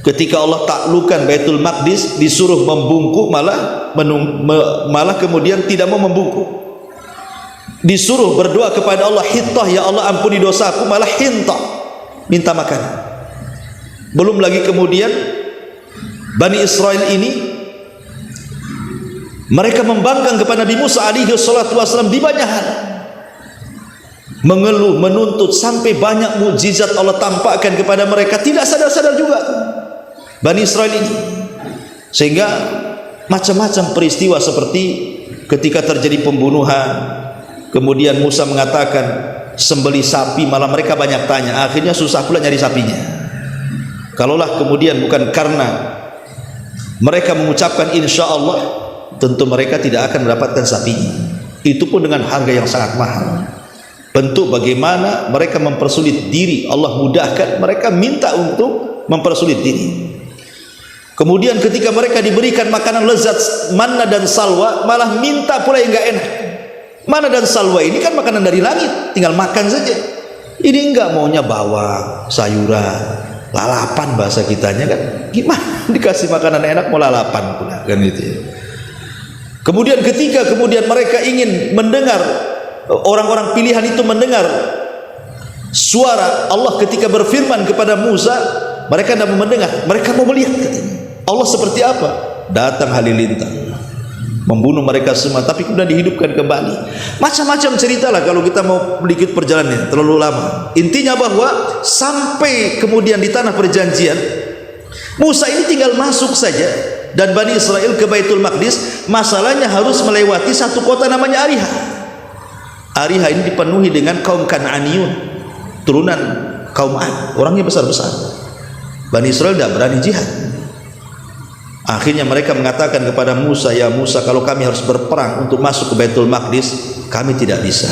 ketika Allah taklukkan Baitul Maqdis disuruh membungkuk, malah kemudian tidak mau membungkuk. Disuruh berdoa kepada Allah, hittah, ya Allah ampuni dosaku, malah hintah, minta makan. Belum lagi kemudian Bani Israel ini mereka membangkang kepada Nabi Musa alaihi salatu wasallam di banyak hal, mengeluh, menuntut, sampai banyak mukjizat Allah tampakkan kepada mereka. Tidak sadar-sadar juga Bani Israel ini, sehingga macam-macam peristiwa seperti ketika terjadi pembunuhan. Kemudian Musa mengatakan sembelih sapi, malah mereka banyak tanya. Akhirnya susah pula nyari sapinya. Kalaulah kemudian bukan karena mereka mengucapkan insya Allah, tentu mereka tidak akan mendapatkan sapinya. Itu pun dengan harga yang sangat mahal. Bentuk bagaimana mereka mempersulit diri, Allah mudahkan, mereka minta untuk mempersulit diri. Kemudian ketika mereka diberikan makanan lezat manna dan salwa, malah minta pula yang enggak enak. Manna dan salwa ini kan makanan dari langit, tinggal makan saja. Ini enggak, maunya bawang, sayuran, lalapan bahasa kitanya kan, gimana dikasih makanan enak mau lalapan pula kan itu ya. Kemudian ketika mereka ingin mendengar, orang-orang pilihan itu mendengar suara Allah ketika berfirman kepada Musa, mereka tidak mau mendengar, mereka mau melihat katanya. Allah seperti apa? Datang halilintar membunuh mereka semua, tapi kemudian dihidupkan kembali. Macam-macam ceritalah kalau kita mau sedikit perjalanannya, terlalu lama. Intinya bahwa sampai kemudian di tanah perjanjian, Musa ini tinggal masuk saja dan Bani Israel ke Baitul Maqdis. Masalahnya harus melewati satu kota namanya Ariha. Ariha ini dipenuhi dengan kaum Kan'aniyun, turunan kaum Ad, orangnya besar-besar. Bani Israel tidak berani jihad. Akhirnya mereka mengatakan kepada Musa, ya Musa, kalau kami harus berperang untuk masuk ke Baitul Maqdis, kami tidak bisa.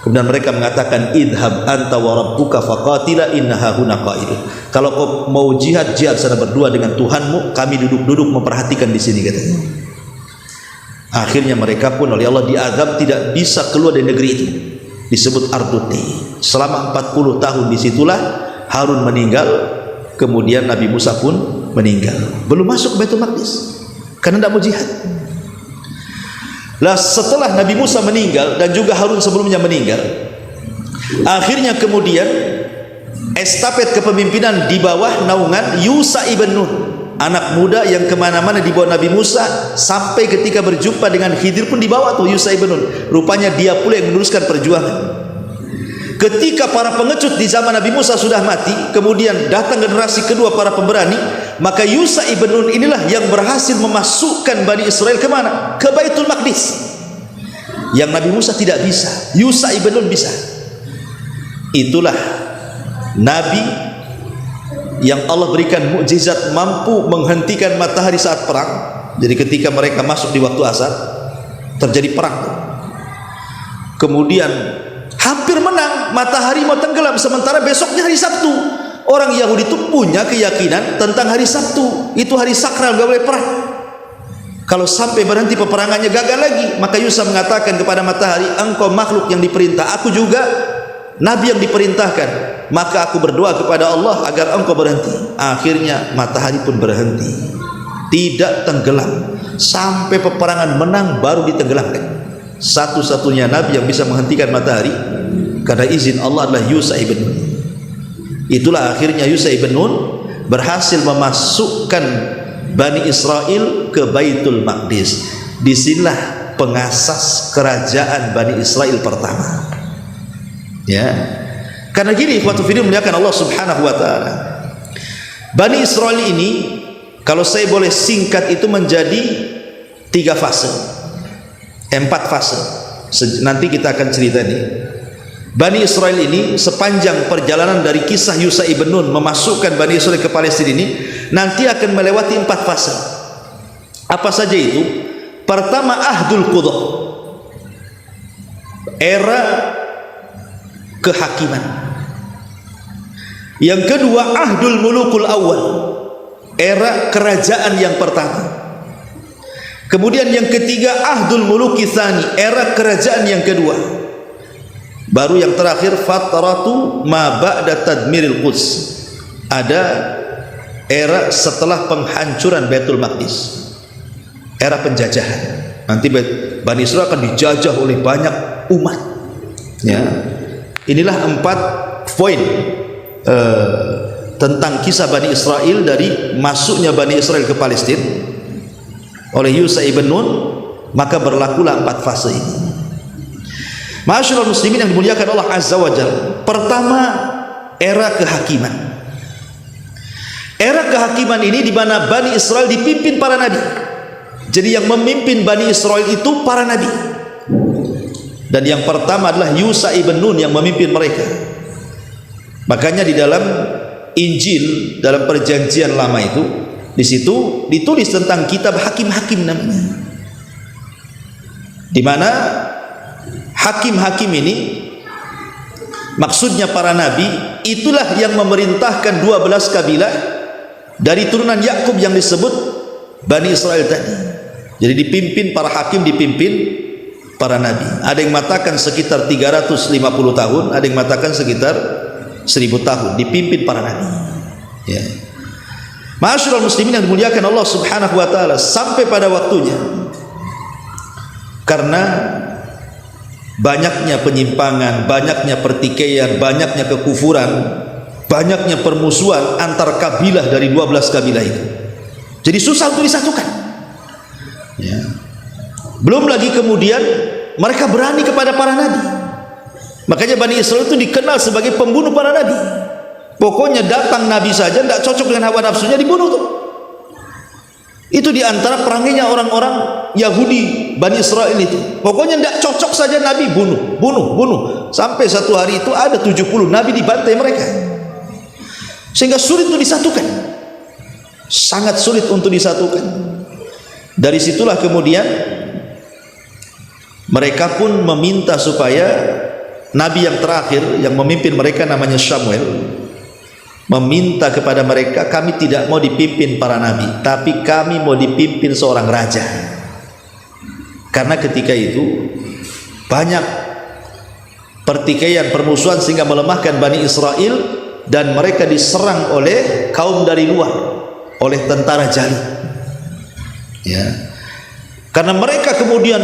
Kemudian mereka mengatakan, idhab anta wa rabbuka faqatila innaha huna qa'idun. Kalau kau mau jihad, jihad sana berdua dengan Tuhanmu, kami duduk-duduk memperhatikan di sini katanya. Akhirnya mereka pun oleh Allah diazab, tidak bisa keluar dari negeri itu, disebut Arduti. Selama 40 tahun disitulah Harun meninggal, kemudian Nabi Musa pun meninggal, belum masuk ke Baitul Maqdis karena tidak mau jihad. Lah setelah Nabi Musa meninggal dan juga Harun sebelumnya meninggal, akhirnya kemudian estafet kepemimpinan di bawah naungan Yusha ibn Nun, anak muda yang kemana-mana di bawah Nabi Musa, sampai ketika berjumpa dengan Khidir pun dibawa tuh Yusha ibn Nun. Rupanya dia pula yang meneruskan perjuangan. Ketika para pengecut di zaman Nabi Musa sudah mati, kemudian datang generasi kedua para pemberani, maka Yusha ibn Nun inilah yang berhasil memasukkan Bani Israel kemana? Ke Baitul Maqdis. Yang Nabi Musa tidak bisa, Yusha ibn Nun bisa. Itulah Nabi yang Allah berikan mukjizat mampu menghentikan matahari saat perang. Jadi ketika mereka masuk di waktu asar, terjadi perang. Kemudian hampir menang, matahari mau tenggelam, sementara besoknya hari Sabtu. Orang Yahudi itu punya keyakinan tentang hari Sabtu, itu hari sakral, gak boleh perang. Kalau sampai berhenti peperangannya gagal lagi, maka Yusha mengatakan kepada matahari, engkau makhluk yang diperintah, aku juga nabi yang diperintahkan, maka aku berdoa kepada Allah agar engkau berhenti. Akhirnya matahari pun berhenti, tidak tenggelam sampai peperangan menang baru ditenggelamkan. Satu-satunya nabi yang bisa menghentikan matahari karena izin Allah adalah Yusha ibn Nun. Itulah akhirnya Yusha ibn Nun berhasil memasukkan Bani Israel ke Baitul Maqdis. Disinilah pengasas kerajaan Bani Israel pertama. Ya, karena gini, waktu video muliakan Allah Subhanahu Wa Taala. Bani Israel ini, kalau saya boleh singkat, itu menjadi 3 fase. 4 fase. Nanti kita akan cerita ini. Bani Israel ini sepanjang perjalanan dari kisah Yusha ibn Nun memasukkan Bani Israel ke Palestina ini, nanti akan melewati 4 fase. Apa saja itu? Pertama, Ahdul Qudah, era kehakiman. Yang kedua, Ahdul Mulukul Awal, era kerajaan yang pertama. Kemudian yang ketiga, Ahdul Muluki Tsani, era kerajaan yang kedua. Baru yang terakhir, Fatratu ma ba'da tadmiril Quds, ada era setelah penghancuran Baitul Maqdis, era penjajahan. Nanti Bani Israel akan dijajah oleh banyak umat. Ya, inilah 4 poin tentang kisah Bani Israel dari masuknya Bani Israel ke Palestina oleh Yusha ibn Nun. Maka berlakulah 4 fase ini. Ma'asyiral muslimin yang dimuliakan Allah Azza wa Jalla. Pertama, era kehakiman. Era kehakiman ini di mana Bani Israel dipimpin para nabi. Jadi yang memimpin Bani Israel itu para nabi. Dan yang pertama adalah Yusha ibn Nun yang memimpin mereka. Makanya di dalam Injil, dalam perjanjian lama itu, di situ ditulis tentang kitab hakim-hakim namanya. Di mana hakim-hakim ini maksudnya para nabi, itulah yang memerintahkan 12 kabilah dari turunan Yakub yang disebut Bani Israel tadi. Jadi dipimpin para hakim, dipimpin para nabi. Ada yang mengatakan sekitar 350 tahun, ada yang mengatakan sekitar 1000 tahun dipimpin para nabi. Ya. Ma'asyiral muslimin yang dimuliakan Allah Subhanahu wa taala, sampai pada waktunya karena banyaknya penyimpangan, banyaknya pertikaian, banyaknya kekufuran, banyaknya permusuhan antar kabilah dari 12 kabilah itu. Jadi susah untuk disatukan. Ya. Belum lagi kemudian mereka berani kepada para nabi. Makanya Bani Israel itu dikenal sebagai pembunuh para nabi. Pokoknya datang nabi saja tidak cocok dengan hawa nafsunya, dibunuh tuh. Itu diantara perangainya orang-orang Yahudi Bani Israel itu. Pokoknya tidak cocok saja nabi, bunuh. Sampai satu hari itu ada 70 nabi dibantai mereka. Sehingga sulit untuk disatukan. Sangat sulit untuk disatukan. Dari situlah kemudian mereka pun meminta supaya nabi yang terakhir yang memimpin mereka namanya Samuel meminta kepada mereka, kami tidak mau dipimpin para nabi, tapi kami mau dipimpin seorang raja. Karena ketika itu banyak pertikaian, permusuhan sehingga melemahkan Bani Israel dan mereka diserang oleh kaum dari luar, oleh tentara Jalut. Ya. Karena mereka kemudian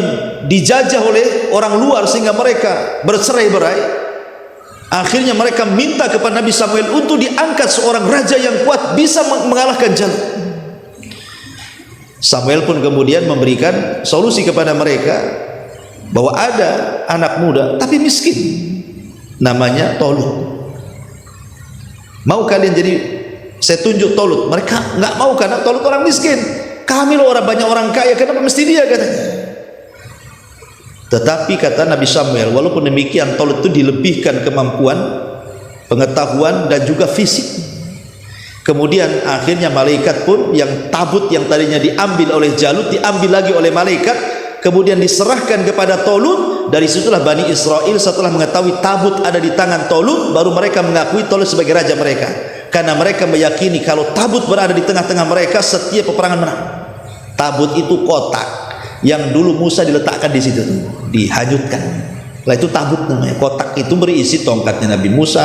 dijajah oleh orang luar sehingga mereka bercerai-berai. Akhirnya mereka minta kepada Nabi Samuel untuk diangkat seorang raja yang kuat bisa mengalahkan Jalut. Samuel pun kemudian memberikan solusi kepada mereka bahwa ada anak muda tapi miskin namanya Tolut. Mau kalian jadi saya tunjuk Tolut? Mereka nggak mau karena Tolut orang miskin. Kami loh orang banyak orang kaya, kenapa mesti dia katanya? Tetapi kata Nabi Samuel, walaupun demikian Tolut itu dilebihkan kemampuan, pengetahuan dan juga fisik. Kemudian akhirnya malaikat pun yang tabut yang tadinya diambil oleh Jalut diambil lagi oleh malaikat, kemudian diserahkan kepada Tolut. Dari situlah Bani Israel setelah mengetahui tabut ada di tangan Tolut, baru mereka mengakui Tolut sebagai raja mereka. Karena mereka meyakini kalau tabut berada di tengah-tengah mereka, setiap peperangan menang. Tabut itu kotak yang dulu Musa diletakkan di situ, dihanyutkan. Lah itu tabut namanya. Kotak itu berisi tongkatnya Nabi Musa,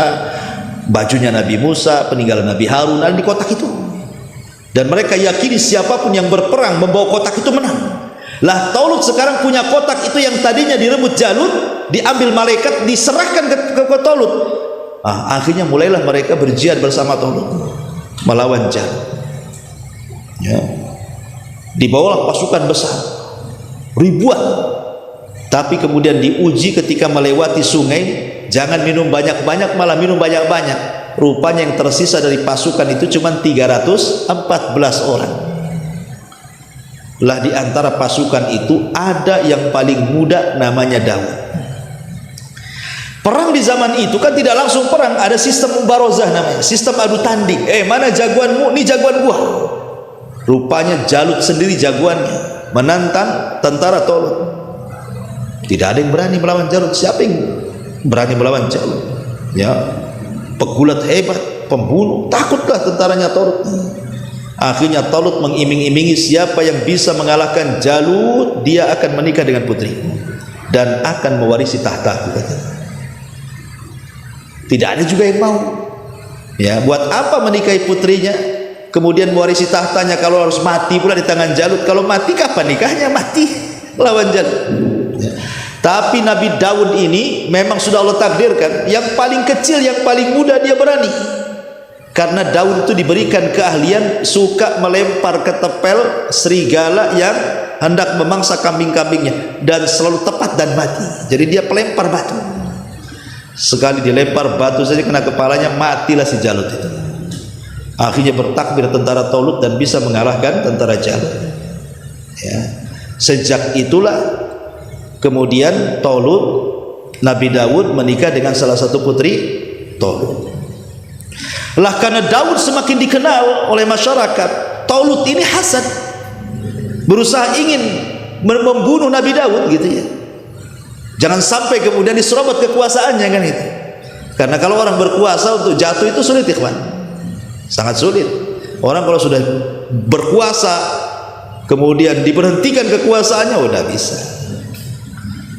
bajunya Nabi Musa, peninggalan Nabi Harun ada di kotak itu. Dan mereka yakini siapapun yang berperang membawa kotak itu menang. Lah Tolut sekarang punya kotak itu yang tadinya direbut Jalut, diambil malaikat, diserahkan ke Tolut. Akhirnya mulailah mereka berjihad bersama Tolut melawan Jalut. Ya. Dibawalah pasukan besar ribuan, tapi kemudian diuji ketika melewati sungai, jangan minum banyak-banyak, malah minum banyak-banyak. Rupanya yang tersisa dari pasukan itu cuma 314 orang. Lah di antara pasukan itu ada yang paling muda namanya Daud. Perang di zaman itu kan tidak langsung perang, ada sistem mubarozah namanya, sistem adu tanding. Mana jagoanmu? Ini jagoan gua. Rupanya Jalut sendiri jagoannya, menantang tentara Tolut. Tidak ada yang berani melawan Jalut. Siapa yang berani melawan Jalut? Ya, pegulat hebat, pembunuh, takutlah tentaranya Tolut. Akhirnya Tolut mengiming-imingi siapa yang bisa mengalahkan Jalut, dia akan menikah dengan putri dan akan mewarisi tahtaku, katanya. Tidak ada juga yang mau. Ya, buat apa menikahi putrinya kemudian mewarisi tahtanya kalau harus mati pula di tangan Jalut? Kalau mati kapan nikahnya? Mati lawan Jalut. Ya. Tapi Nabi Daud ini memang sudah Allah takdirkan yang paling kecil, yang paling muda dia berani. Karena Daud itu diberikan keahlian suka melempar ketepel serigala yang hendak memangsa kambing-kambingnya dan selalu tepat dan mati. Jadi dia pelempar batu. Sekali dilempar batu saja kena kepalanya, matilah si Jalut itu. Akhirnya bertakbir tentara Tolut dan bisa mengalahkan tentara Jalut. Ya. Sejak itulah kemudian Tolut, Nabi Daud menikah dengan salah satu putri Tolut. Lah karena Daud semakin dikenal oleh masyarakat, Tolut ini hasad, berusaha ingin membunuh Nabi Daud gitu ya. Jangan sampai kemudian diserobot kekuasaannya kan itu. Karena kalau orang berkuasa untuk jatuh itu sulit, ikhwan. Sangat sulit. Orang kalau sudah berkuasa kemudian diberhentikan kekuasaannya udah bisa.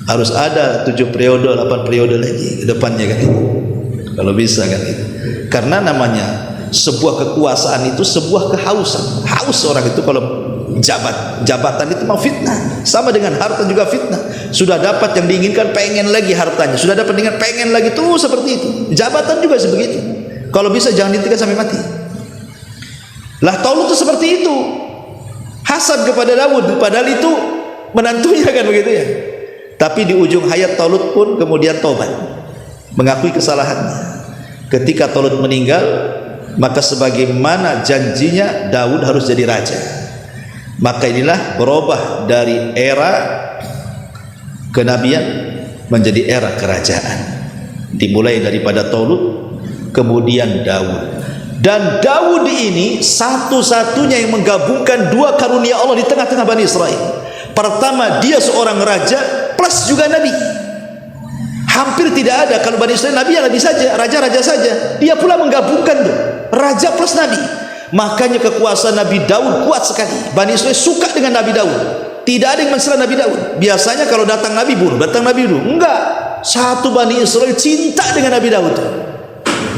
Harus ada 7 periode, 8 periode lagi ke depannya kan itu. Kalau bisa kan itu. Karena namanya sebuah kekuasaan itu sebuah kehausan. Haus orang itu kalau jabatan itu mau fitnah. Sama dengan harta juga fitnah. Sudah dapat yang diinginkan, pengen lagi hartanya. Sudah dapat dengan pengen lagi, terus seperti itu. Jabatan juga sebegitu. Kalau bisa jangan dihentikan sampai mati. Lah Talut itu seperti itu. Hasad kepada Daud, padahal itu menantunya kan begitu ya. Tapi di ujung hayat Talut pun kemudian taubat, mengakui kesalahannya. Ketika Talut meninggal, maka sebagaimana janjinya Daud harus jadi raja. Maka inilah berubah dari era kenabian menjadi era kerajaan. Dimulai daripada Talut, kemudian Daud. Dan Daud ini satu-satunya yang menggabungkan dua karunia Allah di tengah-tengah Bani Israel. Pertama, dia seorang raja plus juga nabi. Hampir tidak ada kalau Bani Israel nabi ya nabi saja, raja-raja saja. Dia pula menggabungkan tuh, raja plus nabi. Makanya kekuasaan Nabi Daud kuat sekali. Bani Israel suka dengan Nabi Daud. Tidak ada yang mencela Nabi Daud. Biasanya kalau datang Nabi bunuh, datang Nabi bunuh. Enggak. Satu Bani Israel cinta dengan Nabi Daud.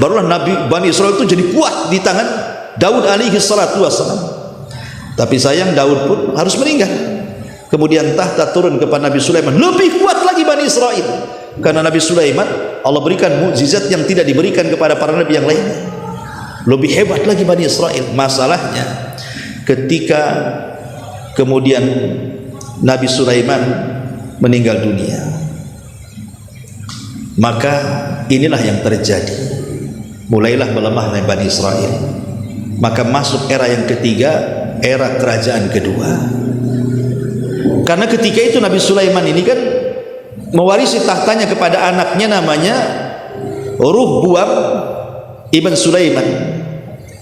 Barulah Bani Israel itu jadi kuat di tangan Daud alaihi salatu wassalam. Tapi sayang Daud pun harus meninggal. Kemudian tahta turun kepada Nabi Sulaiman. Lebih kuat lagi Bani Israel. Karena Nabi Sulaiman Allah berikan mukjizat yang tidak diberikan kepada para nabi yang lain. Lebih hebat lagi Bani Israel. Masalahnya ketika kemudian Nabi Sulaiman meninggal dunia, maka inilah yang terjadi. Mulailah melemahnya Bani Israel. Maka masuk era yang ketiga, era kerajaan kedua. Karena ketika itu Nabi Sulaiman ini kan mewarisi tahtanya kepada anaknya namanya Ruhbuam ibn Sulaiman.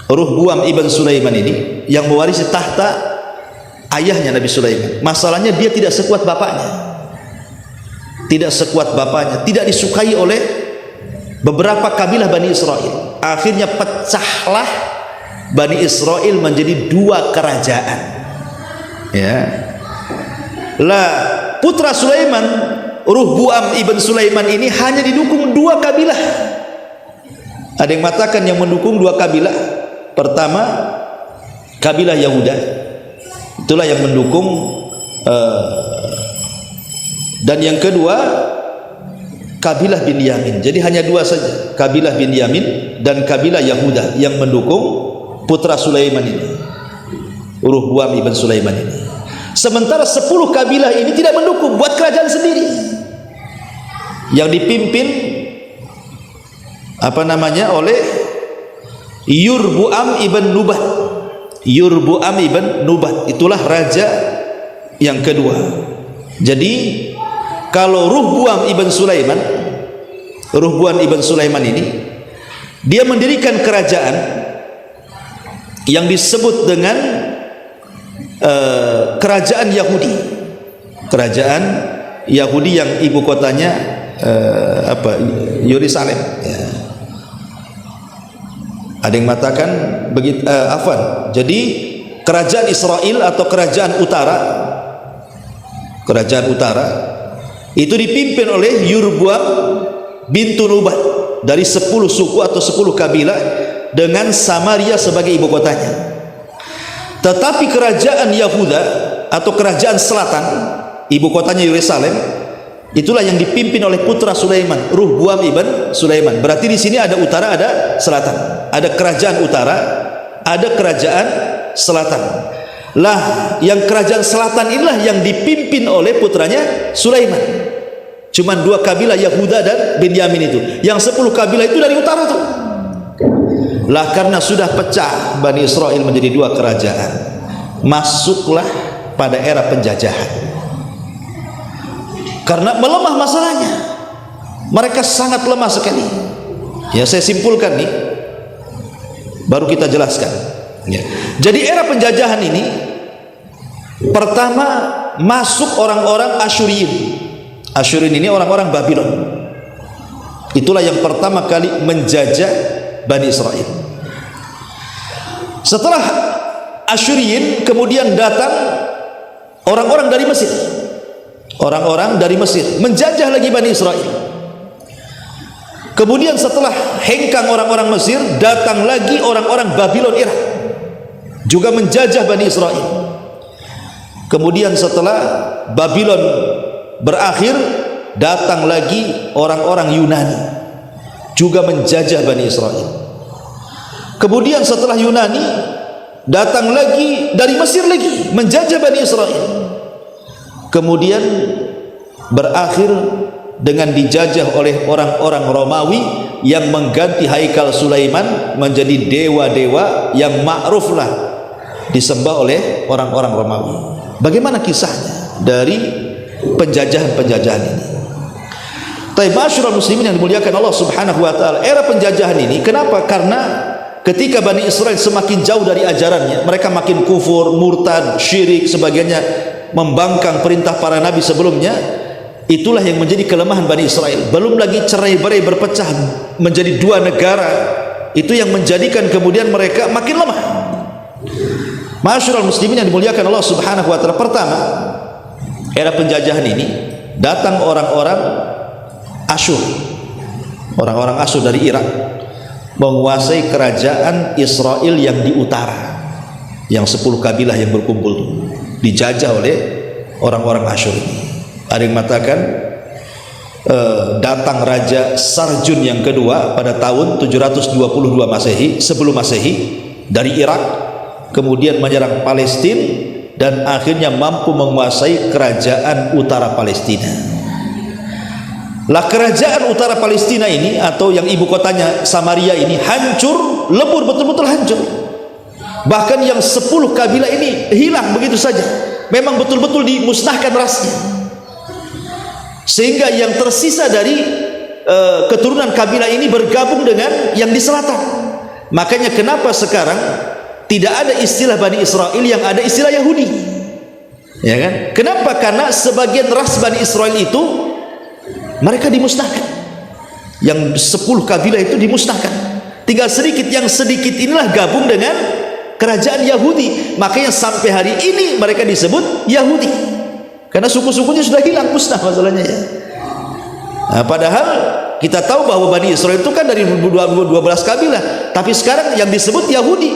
Ruhbuam ibn Sulaiman ini yang mewarisi tahta ayahnya Nabi Sulaiman. Masalahnya dia tidak sekuat bapaknya. Tidak sekuat bapaknya, tidak disukai oleh beberapa kabilah Bani Israel. Akhirnya pecahlah Bani Israel menjadi dua kerajaan. Ya. Lah putra Sulaiman, Ruhbuam ibn Sulaiman ini hanya didukung dua kabilah. Ada yang mengatakan yang mendukung dua kabilah. Pertama kabilah Yahuda, itulah yang mendukung, dan yang kedua kabilah Binyamin. Jadi hanya dua saja, kabilah Binyamin dan kabilah Yahuda yang mendukung putra Sulaiman ini, Ruhbuam ibn Sulaiman ini. Sementara 10 kabilah ini tidak mendukung, buat kerajaan sendiri yang dipimpin oleh Yurbuam ibn Nubat. Yurbuam ibn Nubat itulah raja yang kedua. Jadi kalau Ruhbuam ibn Sulaiman ini dia mendirikan kerajaan yang disebut dengan kerajaan Yahudi. Kerajaan Yahudi yang ibu kotanya Yerusalem. Ya. Ada yang mengatakan begitu, jadi kerajaan Israel atau kerajaan utara itu dipimpin oleh Yurbuam bintu Nubat dari 10 suku atau 10 kabilah dengan Samaria sebagai ibu kotanya. Tetapi kerajaan Yahuda atau kerajaan selatan, ibu kotanya Yerusalem, itulah yang dipimpin oleh putra Sulaiman, Ruhbuam ibn Sulaiman. Berarti di sini ada utara, ada selatan. Ada kerajaan utara, ada kerajaan selatan. Lah, yang kerajaan selatan inilah yang dipimpin oleh putranya Sulaiman. Cuman dua kabilah Yahuda dan Binyamin itu. Yang 10 kabilah itu dari utara tuh. Lah karena sudah pecah Bani Israel menjadi dua kerajaan, masuklah pada era penjajahan. Karena melemah masalahnya, mereka sangat lemah sekali. Ya saya simpulkan nih, baru kita jelaskan. Ya. Jadi era penjajahan ini pertama masuk orang-orang Asyuriyin. Asyuriyin ini orang-orang Babylon. Itulah yang pertama kali menjajah Bani Israel. Setelah Asyuriyin kemudian datang orang-orang dari Mesir. Orang-orang dari Mesir menjajah lagi Bani Israel. Kemudian setelah hengkang orang-orang Mesir, datang lagi orang-orang Babylon Irak, juga menjajah Bani Israel. Kemudian setelah Babylon berakhir, datang lagi orang-orang Yunani, juga menjajah Bani Israel. Kemudian setelah Yunani, datang lagi dari Mesir lagi, menjajah Bani Israel. Kemudian berakhir dengan dijajah oleh orang-orang Romawi yang mengganti Haikal Sulaiman menjadi dewa-dewa yang ma'ruflah disembah oleh orang-orang Romawi. Bagaimana kisahnya dari penjajahan-penjajahan ini? Ma'asyiral muslimin yang dimuliakan Allah Subhanahu wa taala, era penjajahan ini kenapa? Karena ketika Bani Israel semakin jauh dari ajarannya, mereka makin kufur, murtad, syirik, sebagainya, membangkang perintah para nabi sebelumnya. Itulah yang menjadi kelemahan Bani Israel. Belum lagi cerai-berai berpecah menjadi dua negara, itu yang menjadikan kemudian mereka makin lemah. Ma'asyiral muslimin yang dimuliakan Allah Subhanahu wa taala, pertama, era penjajahan ini datang orang-orang Asyur, orang-orang Asyur dari Irak, menguasai kerajaan Israel yang di utara, yang 10 kabilah yang berkumpul dijajah oleh orang-orang Asyur ini. Ada yang mengatakan datang Raja Sarjun yang kedua pada tahun 722 Masehi, sebelum Masehi, dari Irak, kemudian menyerang Palestina dan akhirnya mampu menguasai kerajaan utara Palestina. Lah kerajaan utara Palestina ini, atau yang ibu kotanya Samaria ini, hancur, lebur, betul-betul hancur. Bahkan yang 10 kabilah ini hilang begitu saja. Memang betul-betul dimusnahkan rasnya. Sehingga yang tersisa dari keturunan kabilah ini bergabung dengan yang di selatan. Makanya kenapa sekarang tidak ada istilah Bani Israel, yang ada istilah Yahudi, ya kan? Kenapa? Karena sebagian ras Bani Israel itu mereka dimusnahkan. Yang 10 kabilah itu dimusnahkan. Tinggal sedikit, yang sedikit inilah gabung dengan kerajaan Yahudi. Makanya sampai hari ini mereka disebut Yahudi. Karena suku-sukunya sudah hilang, musnah masalahnya ya. Nah, padahal kita tahu bahwa Bani Israel itu kan dari 12 kabilah, tapi sekarang yang disebut Yahudi.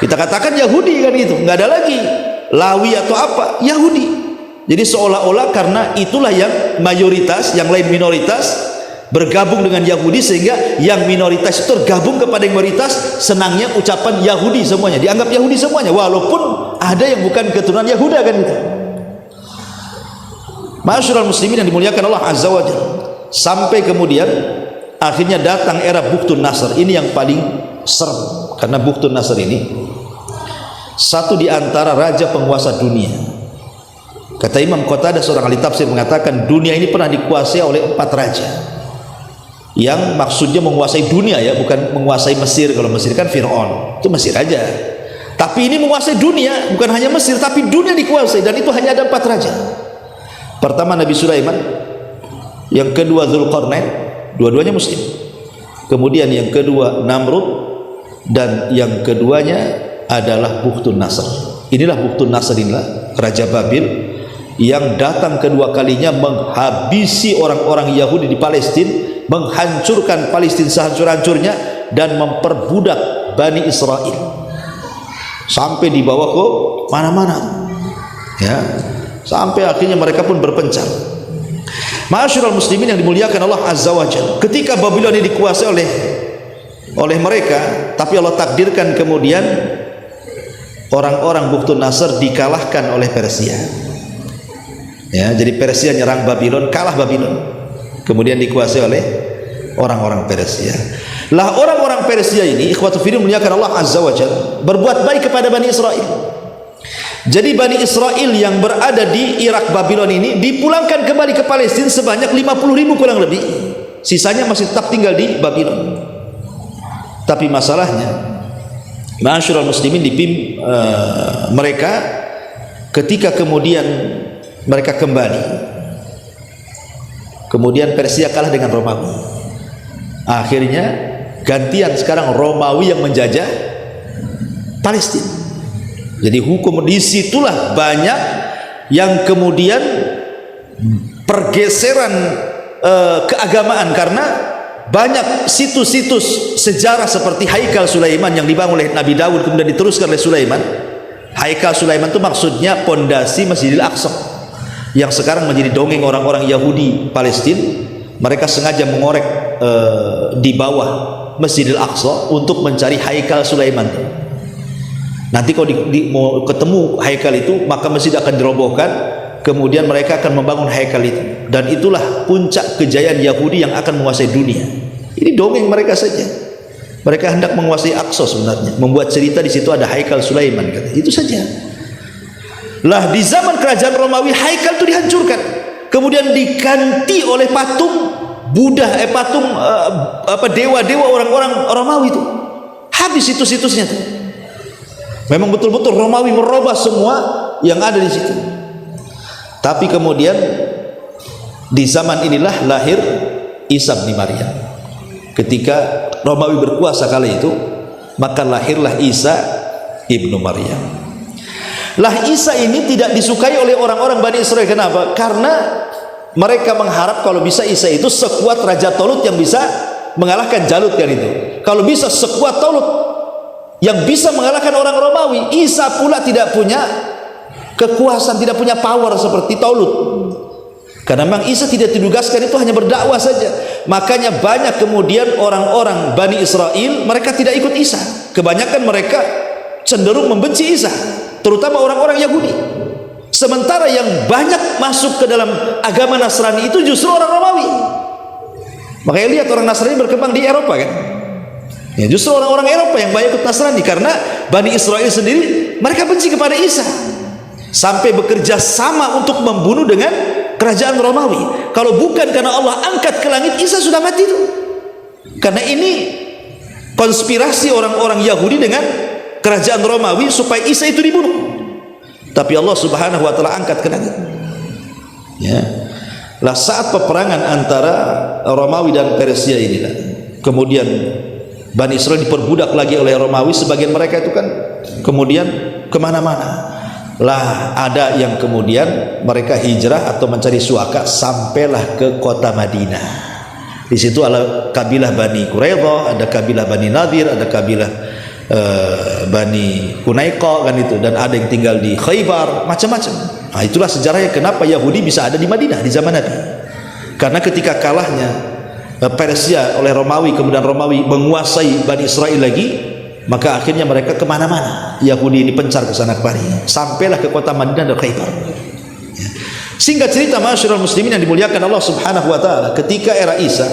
Kita katakan Yahudi kan itu, nggak ada lagi Lawi atau apa, Yahudi. Jadi seolah-olah karena itulah yang mayoritas, yang lain minoritas, bergabung dengan Yahudi, sehingga yang minoritas itu tergabung kepada yang mayoritas. Senangnya ucapan Yahudi semuanya, dianggap Yahudi semuanya, walaupun ada yang bukan keturunan Yahuda kan itu. Ma'asyiral muslimin yang dimuliakan Allah Azza wa Jalla, sampai kemudian akhirnya datang era Bukhtun Nasr. Ini yang paling serem, karena Bukhtun Nasr ini satu di antara raja penguasa dunia. Kata Imam Qatadah, seorang ahli tafsir, mengatakan dunia ini pernah dikuasai oleh 4 raja, yang maksudnya menguasai dunia ya, bukan menguasai Mesir. Kalau Mesir kan Fir'aun, itu Mesir aja. Tapi ini menguasai dunia, bukan hanya Mesir, tapi dunia dikuasai, dan itu hanya ada 4 raja. Pertama Nabi Sulaiman, yang kedua Dzulqarnain, dua-duanya muslim. Kemudian yang kedua Namrud, dan yang keduanya adalah Bukhtun Nasr. Inilah Bukhtun Nasr, inilah Raja Babil yang datang kedua kalinya menghabisi orang-orang Yahudi di Palestina, menghancurkan Palestina sehancur-hancurnya, dan memperbudak Bani Israel sampai dibawa ke mana-mana ya, sampai akhirnya mereka pun berpencar. Ma'asyiral muslimin yang dimuliakan Allah Azza wa Jalla, ketika Babylon ini dikuasai oleh mereka, tapi Allah takdirkan kemudian orang-orang Bukhtun Nasr dikalahkan oleh Persia. Ya, jadi Persia nyerang Babylon, kalah Babylon, kemudian dikuasai oleh orang-orang Persia. Lah orang-orang Persia ini, ikhwatu fillah muliakan Allah Azza wa Jalla, berbuat baik kepada Bani Israel. Jadi Bani Israel yang berada di Irak, Babylon ini dipulangkan kembali ke Palestina sebanyak 50.000 kurang lebih. Sisanya masih tetap tinggal di Babylon. Tapi masalahnya, ma'asyiral muslimin, mereka ketika kemudian mereka kembali, kemudian Persia kalah dengan Romawi. Akhirnya gantian sekarang Romawi yang menjajah Palestina. Jadi hukum disitulah banyak yang kemudian pergeseran keagamaan, karena banyak situs-situs sejarah seperti Haikal Sulaiman yang dibangun oleh Nabi Daud kemudian diteruskan oleh Sulaiman. Haikal Sulaiman itu maksudnya pondasi Masjidil Aqsa yang sekarang menjadi dongeng orang-orang Yahudi Palestina. Mereka sengaja mengorek di bawah Masjidil Aqsa untuk mencari Haikal Sulaiman. Nanti kalau mau ketemu Haikal itu, maka masjid akan dirobohkan, kemudian mereka akan membangun Haikal itu, dan itulah puncak kejayaan Yahudi yang akan menguasai dunia. Ini dongeng mereka saja. Mereka hendak menguasai Aqsa sebenarnya, membuat cerita di situ ada Haikal Sulaiman, kata. Itu saja. Lah di zaman kerajaan Romawi Haikal itu dihancurkan, kemudian diganti oleh patung Buddha, patung dewa-dewa orang-orang Romawi itu. Habis situs-situsnya tuh. Memang betul-betul Romawi merubah semua yang ada di situ. Tapi kemudian di zaman inilah lahir Isa bin Maryam. Ketika Romawi berkuasa kala itu, maka lahirlah Isa ibnu Maryam. Lah Isa ini tidak disukai oleh orang-orang Bani Israel. Kenapa? Karena mereka mengharap kalau bisa Isa itu sekuat Raja Tolut yang bisa mengalahkan Jalut kan itu. Kalau bisa sekuat Tolut yang bisa mengalahkan orang Romawi, Isa pula tidak punya kekuasaan, tidak punya power seperti Tolut. Karena memang Isa tidak ditugaskan itu hanya berdakwah saja. Makanya banyak kemudian orang-orang Bani Israel mereka tidak ikut Isa. Kebanyakan mereka cenderung membenci Isa, terutama orang-orang Yahudi. Sementara yang banyak masuk ke dalam agama Nasrani itu justru orang Romawi. Makanya lihat orang Nasrani berkembang di Eropa kan. Ya, justru orang-orang Eropa yang banyak ikut Nasrani karena Bani Israel sendiri mereka benci kepada Isa. Sampai bekerja sama untuk membunuh dengan kerajaan Romawi. Kalau bukan karena Allah angkat ke langit, Isa sudah mati itu. Karena ini konspirasi orang-orang Yahudi dengan kerajaan Romawi supaya Isa itu dibunuh. Tapi Allah Subhanahu wa taala angkat ke langit. Ya. Lah saat peperangan antara Romawi dan Persia inilah, kemudian Bani Israel diperbudak lagi oleh Romawi. Sebagian mereka itu kan kemudian kemana-mana. Lah ada yang kemudian mereka hijrah atau mencari suaka sampailah ke kota Madinah. Di situ ada kabilah Bani Quraidah, ada kabilah Bani Nadir, ada kabilah Bani Qunaiqa kan itu, dan ada yang tinggal di Khaybar, macam-macam. Nah, itulah sejarahnya kenapa Yahudi bisa ada di Madinah di zaman Nabi. Karena ketika kalahnya Persia oleh Romawi, kemudian Romawi menguasai Bani Israel lagi, maka akhirnya mereka kemana-mana. Yahudi ini pencar ke sana kemari, sampailah ke kota Madinah dan Khaybar. Ya. Singkat cerita, masyarul muslimin yang dimuliakan Allah Subhanahu wa taala, ketika era Isa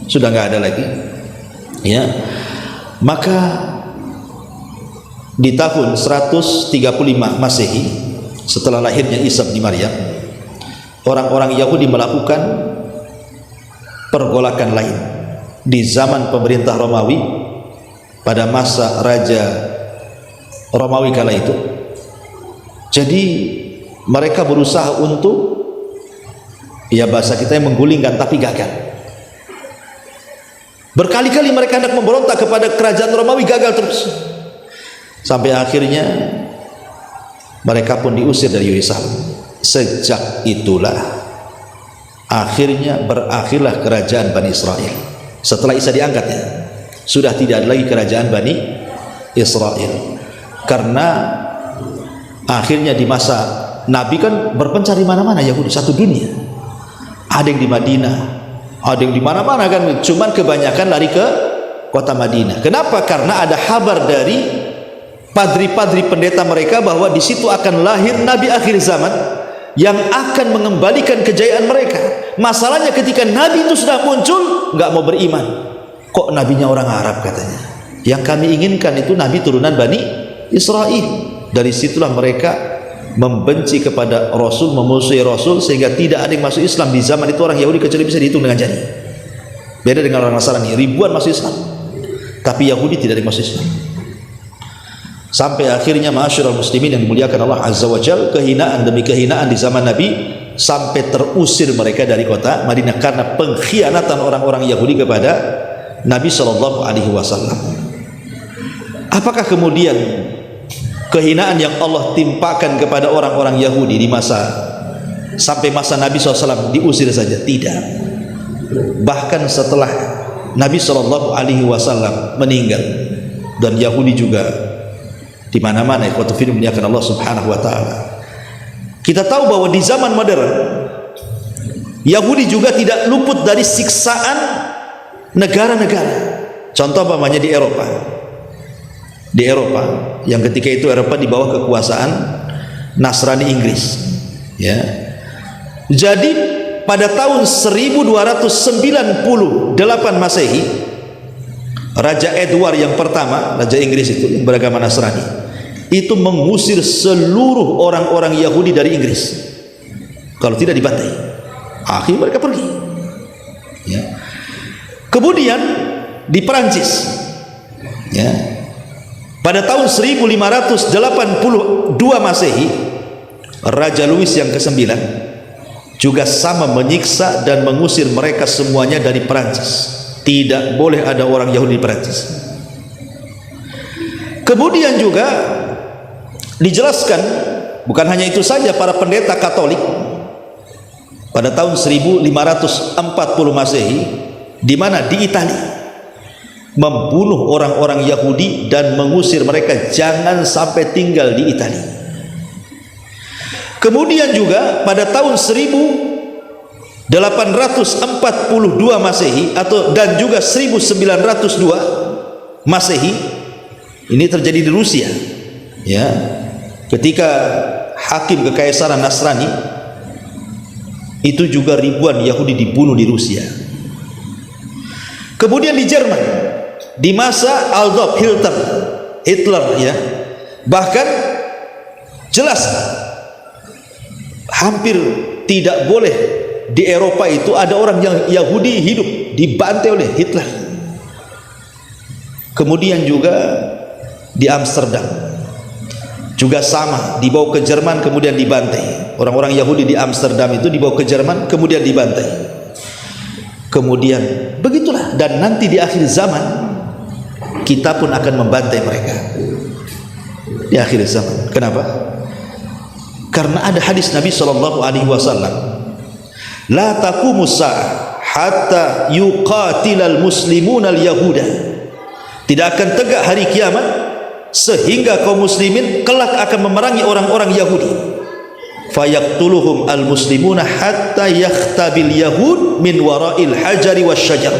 sudah nggak ada lagi, ya, maka di tahun 135 Masehi setelah lahirnya Isa bin Maryam, orang-orang Yahudi melakukan pergolakan lain di zaman pemerintah Romawi. Pada masa Raja Romawi kala itu, jadi mereka berusaha untuk, ya bahasa kita yang menggulingkan, tapi gagal. Berkali-kali mereka hendak memberontak kepada kerajaan Romawi, gagal terus. Sampai akhirnya mereka pun diusir dari Yerusalem. Sejak itulah akhirnya berakhirlah kerajaan Bani Israel. Setelah Isa diangkat, ya, sudah tidak ada lagi kerajaan Bani Israel. Karena akhirnya di masa Nabi kan berpencar di mana-mana Yahudi, satu dunia. Ada yang di Madinah, ada yang di mana-mana kan. Cuman kebanyakan lari ke kota Madinah. Kenapa? Karena ada kabar dari padri-padri pendeta mereka bahwa di situ akan lahir Nabi akhir zaman yang akan mengembalikan kejayaan mereka. Masalahnya ketika Nabi itu sudah muncul, nggak mau beriman. Kok nabinya orang Arab katanya? Yang kami inginkan itu nabi turunan Bani Israel. Dari situlah mereka membenci kepada Rasul, memusuhi Rasul, sehingga tidak ada yang masuk Islam di zaman itu orang Yahudi kecuali bisa dihitung dengan jari. Beda dengan orang Nasrani, ribuan masuk Islam, tapi Yahudi tidak ada yang masuk Islam. Sampai akhirnya ma'asyiral muslimin yang dimuliakan Allah Azza wa Jalla, kehinaan demi kehinaan di zaman Nabi, sampai terusir mereka dari kota Madinah karena pengkhianatan orang-orang Yahudi kepada Nabi Shallallahu Alaihi Wasallam. Apakah kemudian kehinaan yang Allah timpakan kepada orang-orang Yahudi di masa sampai masa Nabi SAW diusir saja? Tidak. Bahkan setelah Nabi SAW meninggal, dan Yahudi juga di mana-mana. Ikhwatu fillah muliakan Allah Subhanahu wa taala. Kita tahu bahwa di zaman modern Yahudi juga tidak luput dari siksaan negara-negara. Contoh umpamanya di Eropa. Di Eropa yang ketika itu Eropa di bawah kekuasaan Nasrani Inggris, ya. Jadi pada tahun 1298 Masehi, Raja Edward yang pertama, Raja Inggris itu yang beragama Nasrani, itu mengusir seluruh orang-orang Yahudi dari Inggris. Kalau tidak dibantai, akhirnya mereka pergi, ya. Kemudian di Perancis, ya, pada tahun 1582 Masehi, Raja Louis yang ke-9 juga sama menyiksa dan mengusir mereka semuanya dari Perancis. Tidak boleh ada orang Yahudi di Perancis. Kemudian juga dijelaskan, bukan hanya itu saja, para pendeta Katolik pada tahun 1540 Masehi, di mana di Italia membunuh orang-orang Yahudi dan mengusir mereka jangan sampai tinggal di Italia. Kemudian juga pada tahun 1842 Masehi dan juga 1902 Masehi, ini terjadi di Rusia, ya, ketika hakim kekaisaran Nasrani itu juga ribuan Yahudi dibunuh di Rusia. Kemudian di Jerman di masa Adolf Hitler, ya, bahkan jelas hampir tidak boleh di Eropa itu ada orang yang Yahudi hidup, dibantai oleh Hitler. Kemudian juga di Amsterdam juga sama, dibawa ke Jerman kemudian dibantai. Orang-orang Yahudi di Amsterdam itu dibawa ke Jerman kemudian dibantai. Kemudian begitulah, dan nanti di akhir zaman kita pun akan membantai mereka di akhir zaman. Kenapa? Karena ada hadis Nabi SAW, la taqumus sa'ah hatta yuqatilal muslimun al yahuda. Tidak akan tegak hari kiamat sehingga kaum muslimin kelak akan memerangi orang-orang Yahudi. Fayaqtuluhum al muslimuna hatta yakhtabil yahud min wara'il hajari wasyajar.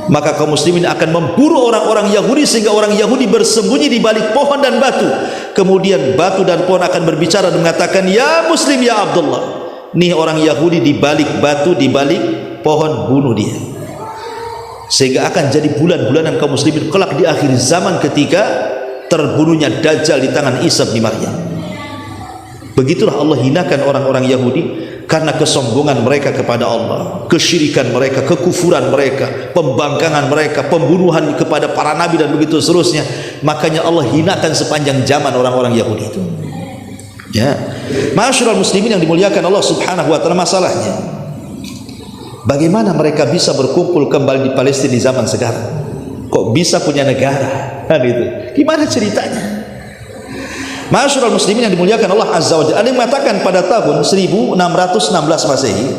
Maka kaum muslimin akan memburu orang-orang Yahudi sehingga orang Yahudi bersembunyi di balik pohon dan batu. Kemudian batu dan pohon akan berbicara dan mengatakan, ya muslim ya Abdullah. Nih orang Yahudi di balik batu, di balik pohon, bunuh dia. Sehingga akan jadi bulan-bulanan kaum muslimin kelak di akhir zaman ketika terbunuhnya Dajjal di tangan Isa bin Maryam. Begitulah Allah hinakan orang-orang Yahudi karena kesombongan mereka kepada Allah, kesyirikan mereka, kekufuran mereka, pembangkangan mereka, pembunuhan kepada para nabi dan begitu seterusnya. Makanya Allah hinakan sepanjang zaman orang-orang Yahudi itu. Ya, ma'asyiral muslimin yang dimuliakan Allah Subhanahu wa taala, masalahnya bagaimana mereka bisa berkumpul kembali di Palestina di zaman sekarang? Kok bisa punya negara? Kan itu. Gimana ceritanya? Ma'asyiral muslimin yang dimuliakan Allah Azza wa Jalla, ada yang mengatakan pada tahun 1616 Masehi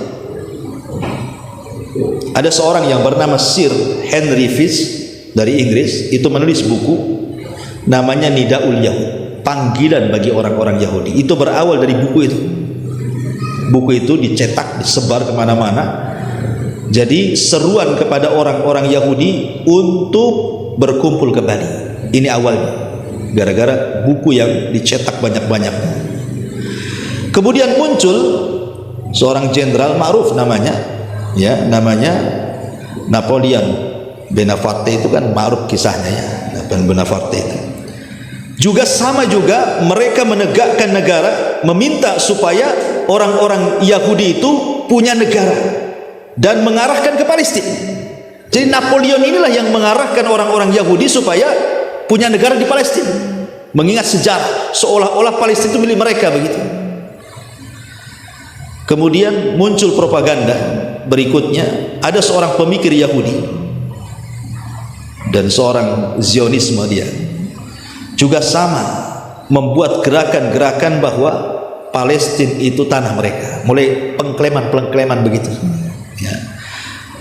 ada seorang yang bernama Sir Henry Fish dari Inggris, itu menulis buku namanya Nidaul Yahud, panggilan bagi orang-orang Yahudi. Itu berawal dari buku itu. Buku itu dicetak, disebar kemana-mana. Jadi seruan kepada orang-orang Yahudi untuk berkumpul kembali. Ini awalnya, gara-gara buku yang dicetak banyak-banyak. Kemudian muncul seorang jenderal ma'ruf namanya, ya, namanya Napoleon Bonaparte. Itu kan ma'ruf kisahnya, ya, Napoleon Bonaparte itu. Juga sama juga mereka menegakkan negara, meminta supaya orang-orang Yahudi itu punya negara dan mengarahkan ke Palestina. Jadi Napoleon inilah yang mengarahkan orang-orang Yahudi supaya punya negara di Palestina, mengingat sejarah seolah-olah Palestina itu milik mereka begitu. Kemudian muncul propaganda berikutnya, ada seorang pemikir Yahudi dan seorang Zionisme, dia juga sama membuat gerakan-gerakan bahwa Palestina itu tanah mereka, mulai pengklaiman begitu, ya.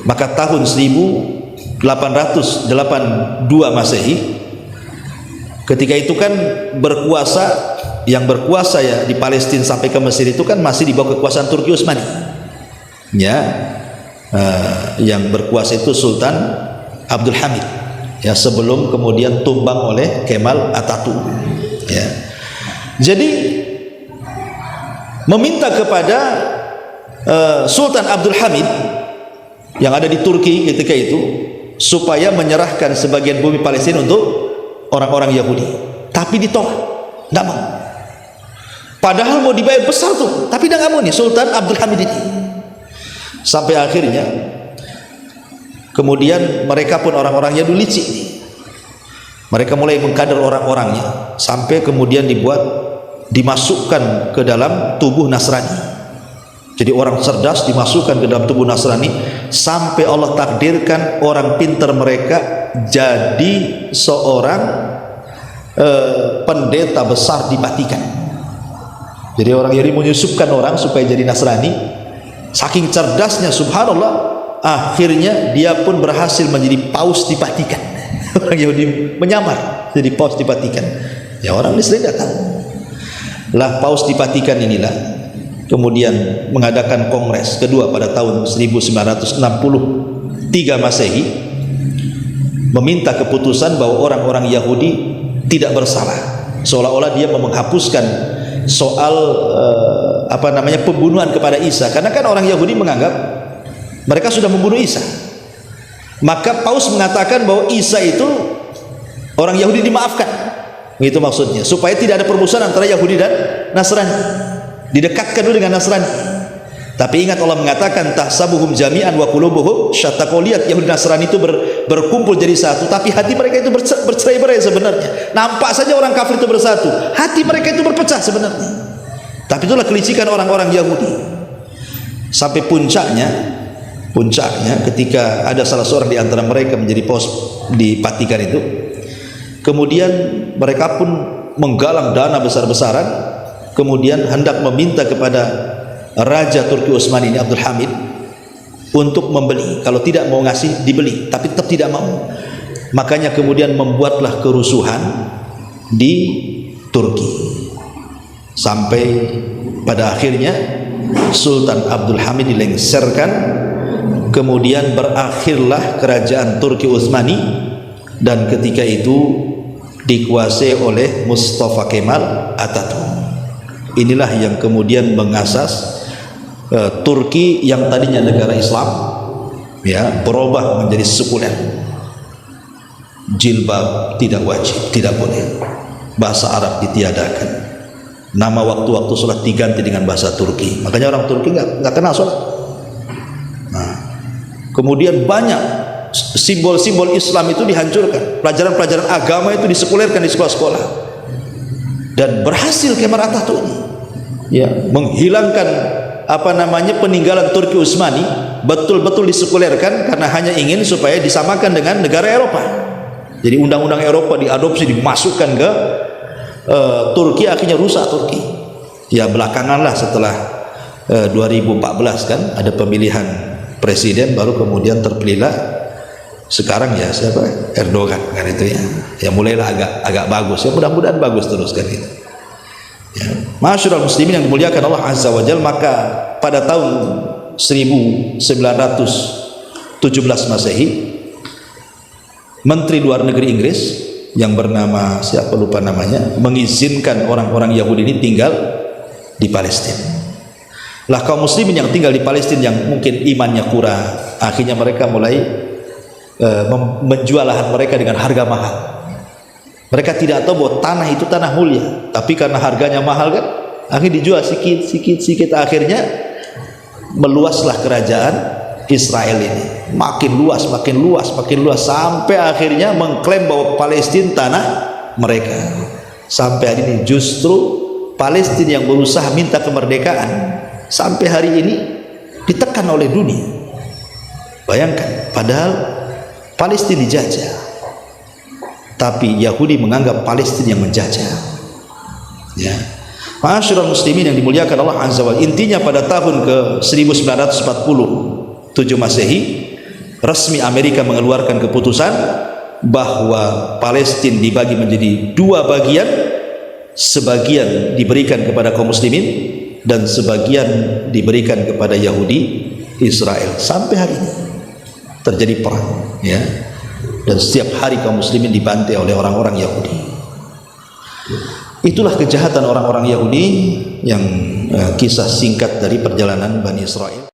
Maka tahun 1895 882 Masehi. Ketika itu kan yang berkuasa ya di Palestina sampai ke Mesir itu kan masih di bawah kekuasaan Turki Utsmani. Ya, yang berkuasa itu Sultan Abdul Hamid. Ya, sebelum kemudian tumbang oleh Kemal Atatürk. Ya. Jadi meminta kepada Sultan Abdul Hamid yang ada di Turki ketika itu supaya menyerahkan sebagian bumi Palestina untuk orang-orang Yahudi, tapi ditolak, tidak mau. Padahal mau dibayar besar tuh, tapi tidak mau nih Sultan Abdul Hamid ini. Sampai akhirnya kemudian mereka pun orang-orangnya dulu licik nih. Mereka mulai mengkader orang-orangnya sampai kemudian dimasukkan ke dalam tubuh Nasrani. Jadi orang cerdas dimasukkan ke dalam tubuh Nasrani sampai Allah takdirkan orang pintar mereka jadi seorang pendeta besar di Vatikan. Jadi orang Yahudi menyusupkan orang supaya jadi Nasrani. Saking cerdasnya, subhanallah, akhirnya dia pun berhasil menjadi paus di Vatikan. Orang Yahudi menyamar jadi paus di Vatikan. Ya, orang Islam tidak tahu. Lah paus di Vatikan inilah kemudian mengadakan kongres kedua pada tahun 1963 Masehi, meminta keputusan bahwa orang-orang Yahudi tidak bersalah, seolah-olah dia menghapuskan soal pembunuhan kepada Isa, karena kan orang Yahudi menganggap mereka sudah membunuh Isa. Maka paus mengatakan bahwa Isa itu orang Yahudi dimaafkan, begitu maksudnya, supaya tidak ada permusuhan antara Yahudi dan Nasrani, didekatkan dulu dengan Nasrani. Tapi ingat Allah mengatakan tahsabuhum jami'an wa qulubuhum syatta. Kau lihat Yahudi Nasrani itu berkumpul jadi satu, tapi hati mereka itu bercerai-berai sebenarnya. Nampak saja orang kafir itu bersatu, hati mereka itu berpecah sebenarnya. Tapi itulah kelicikan orang-orang Yahudi. Sampai puncaknya ketika ada salah seorang di antara mereka menjadi paus di Vatikan itu, kemudian mereka pun menggalang dana besar-besaran, kemudian hendak meminta kepada Raja Turki Utsmani ini Abdul Hamid untuk membeli, kalau tidak mau ngasih dibeli, tapi tetap tidak mau. Makanya kemudian membuatlah kerusuhan di Turki sampai pada akhirnya Sultan Abdul Hamid dilengserkan, kemudian berakhirlah kerajaan Turki Utsmani, dan ketika itu dikuasai oleh Mustafa Kemal Atatürk. Inilah yang kemudian mengasas Turki yang tadinya negara Islam, ya, berubah menjadi sekuler. Jilbab tidak wajib, tidak boleh. Bahasa Arab ditiadakan. Nama waktu-waktu sholat diganti dengan bahasa Turki. Makanya orang Turki nggak kenal sholat. Nah, kemudian banyak simbol-simbol Islam itu dihancurkan. Pelajaran-pelajaran agama itu disekulerkan di sekolah-sekolah. Dan berhasil Kemal Atatürk ini, ya, menghilangkan peninggalan Turki Utsmani, betul-betul disekulerkan karena hanya ingin supaya disamakan dengan negara Eropa. Jadi undang-undang Eropa diadopsi, dimasukkan ke Turki, akhirnya rusak Turki. Ya, belakangan lah setelah 2014 kan ada pemilihan presiden, baru kemudian terpilihlah sekarang ya siapa, Erdogan kan itu ya. Ya mulailah agak bagus, ya mudah-mudahan bagus terus kan itu. Ya. Masyaallah muslimin yang dimuliakan Allah Azza wa Jalla, maka pada tahun 1917 Masehi, Menteri Luar Negeri Inggris yang bernama siapa lupa namanya, mengizinkan orang-orang Yahudi ini tinggal di Palestina. Lah kaum muslimin yang tinggal di Palestina yang mungkin imannya kurang, akhirnya mereka mulai menjual lahan mereka dengan harga mahal. Mereka tidak tahu bahwa tanah itu tanah mulia, tapi karena harganya mahal kan, akhirnya dijual sedikit. Akhirnya meluaslah kerajaan Israel ini, makin luas sampai akhirnya mengklaim bahwa Palestina tanah mereka. Sampai hari ini justru Palestina yang berusaha minta kemerdekaan sampai hari ini ditekan oleh dunia. Bayangkan, padahal Palestina dijajah, tapi Yahudi menganggap Palestina yang menjajah. Ya, ma'asyiral muslimin yang dimuliakan Allah Azza wa Jalla, intinya pada tahun ke 1947 Masehi, resmi Amerika mengeluarkan keputusan bahwa Palestina dibagi menjadi dua bagian, sebagian diberikan kepada kaum muslimin dan sebagian diberikan kepada Yahudi Israel. Sampai hari ini terjadi perang, ya, dan setiap hari kaum muslimin dibantai oleh orang-orang Yahudi. Itulah kejahatan orang-orang Yahudi yang kisah singkat dari perjalanan Bani Israel.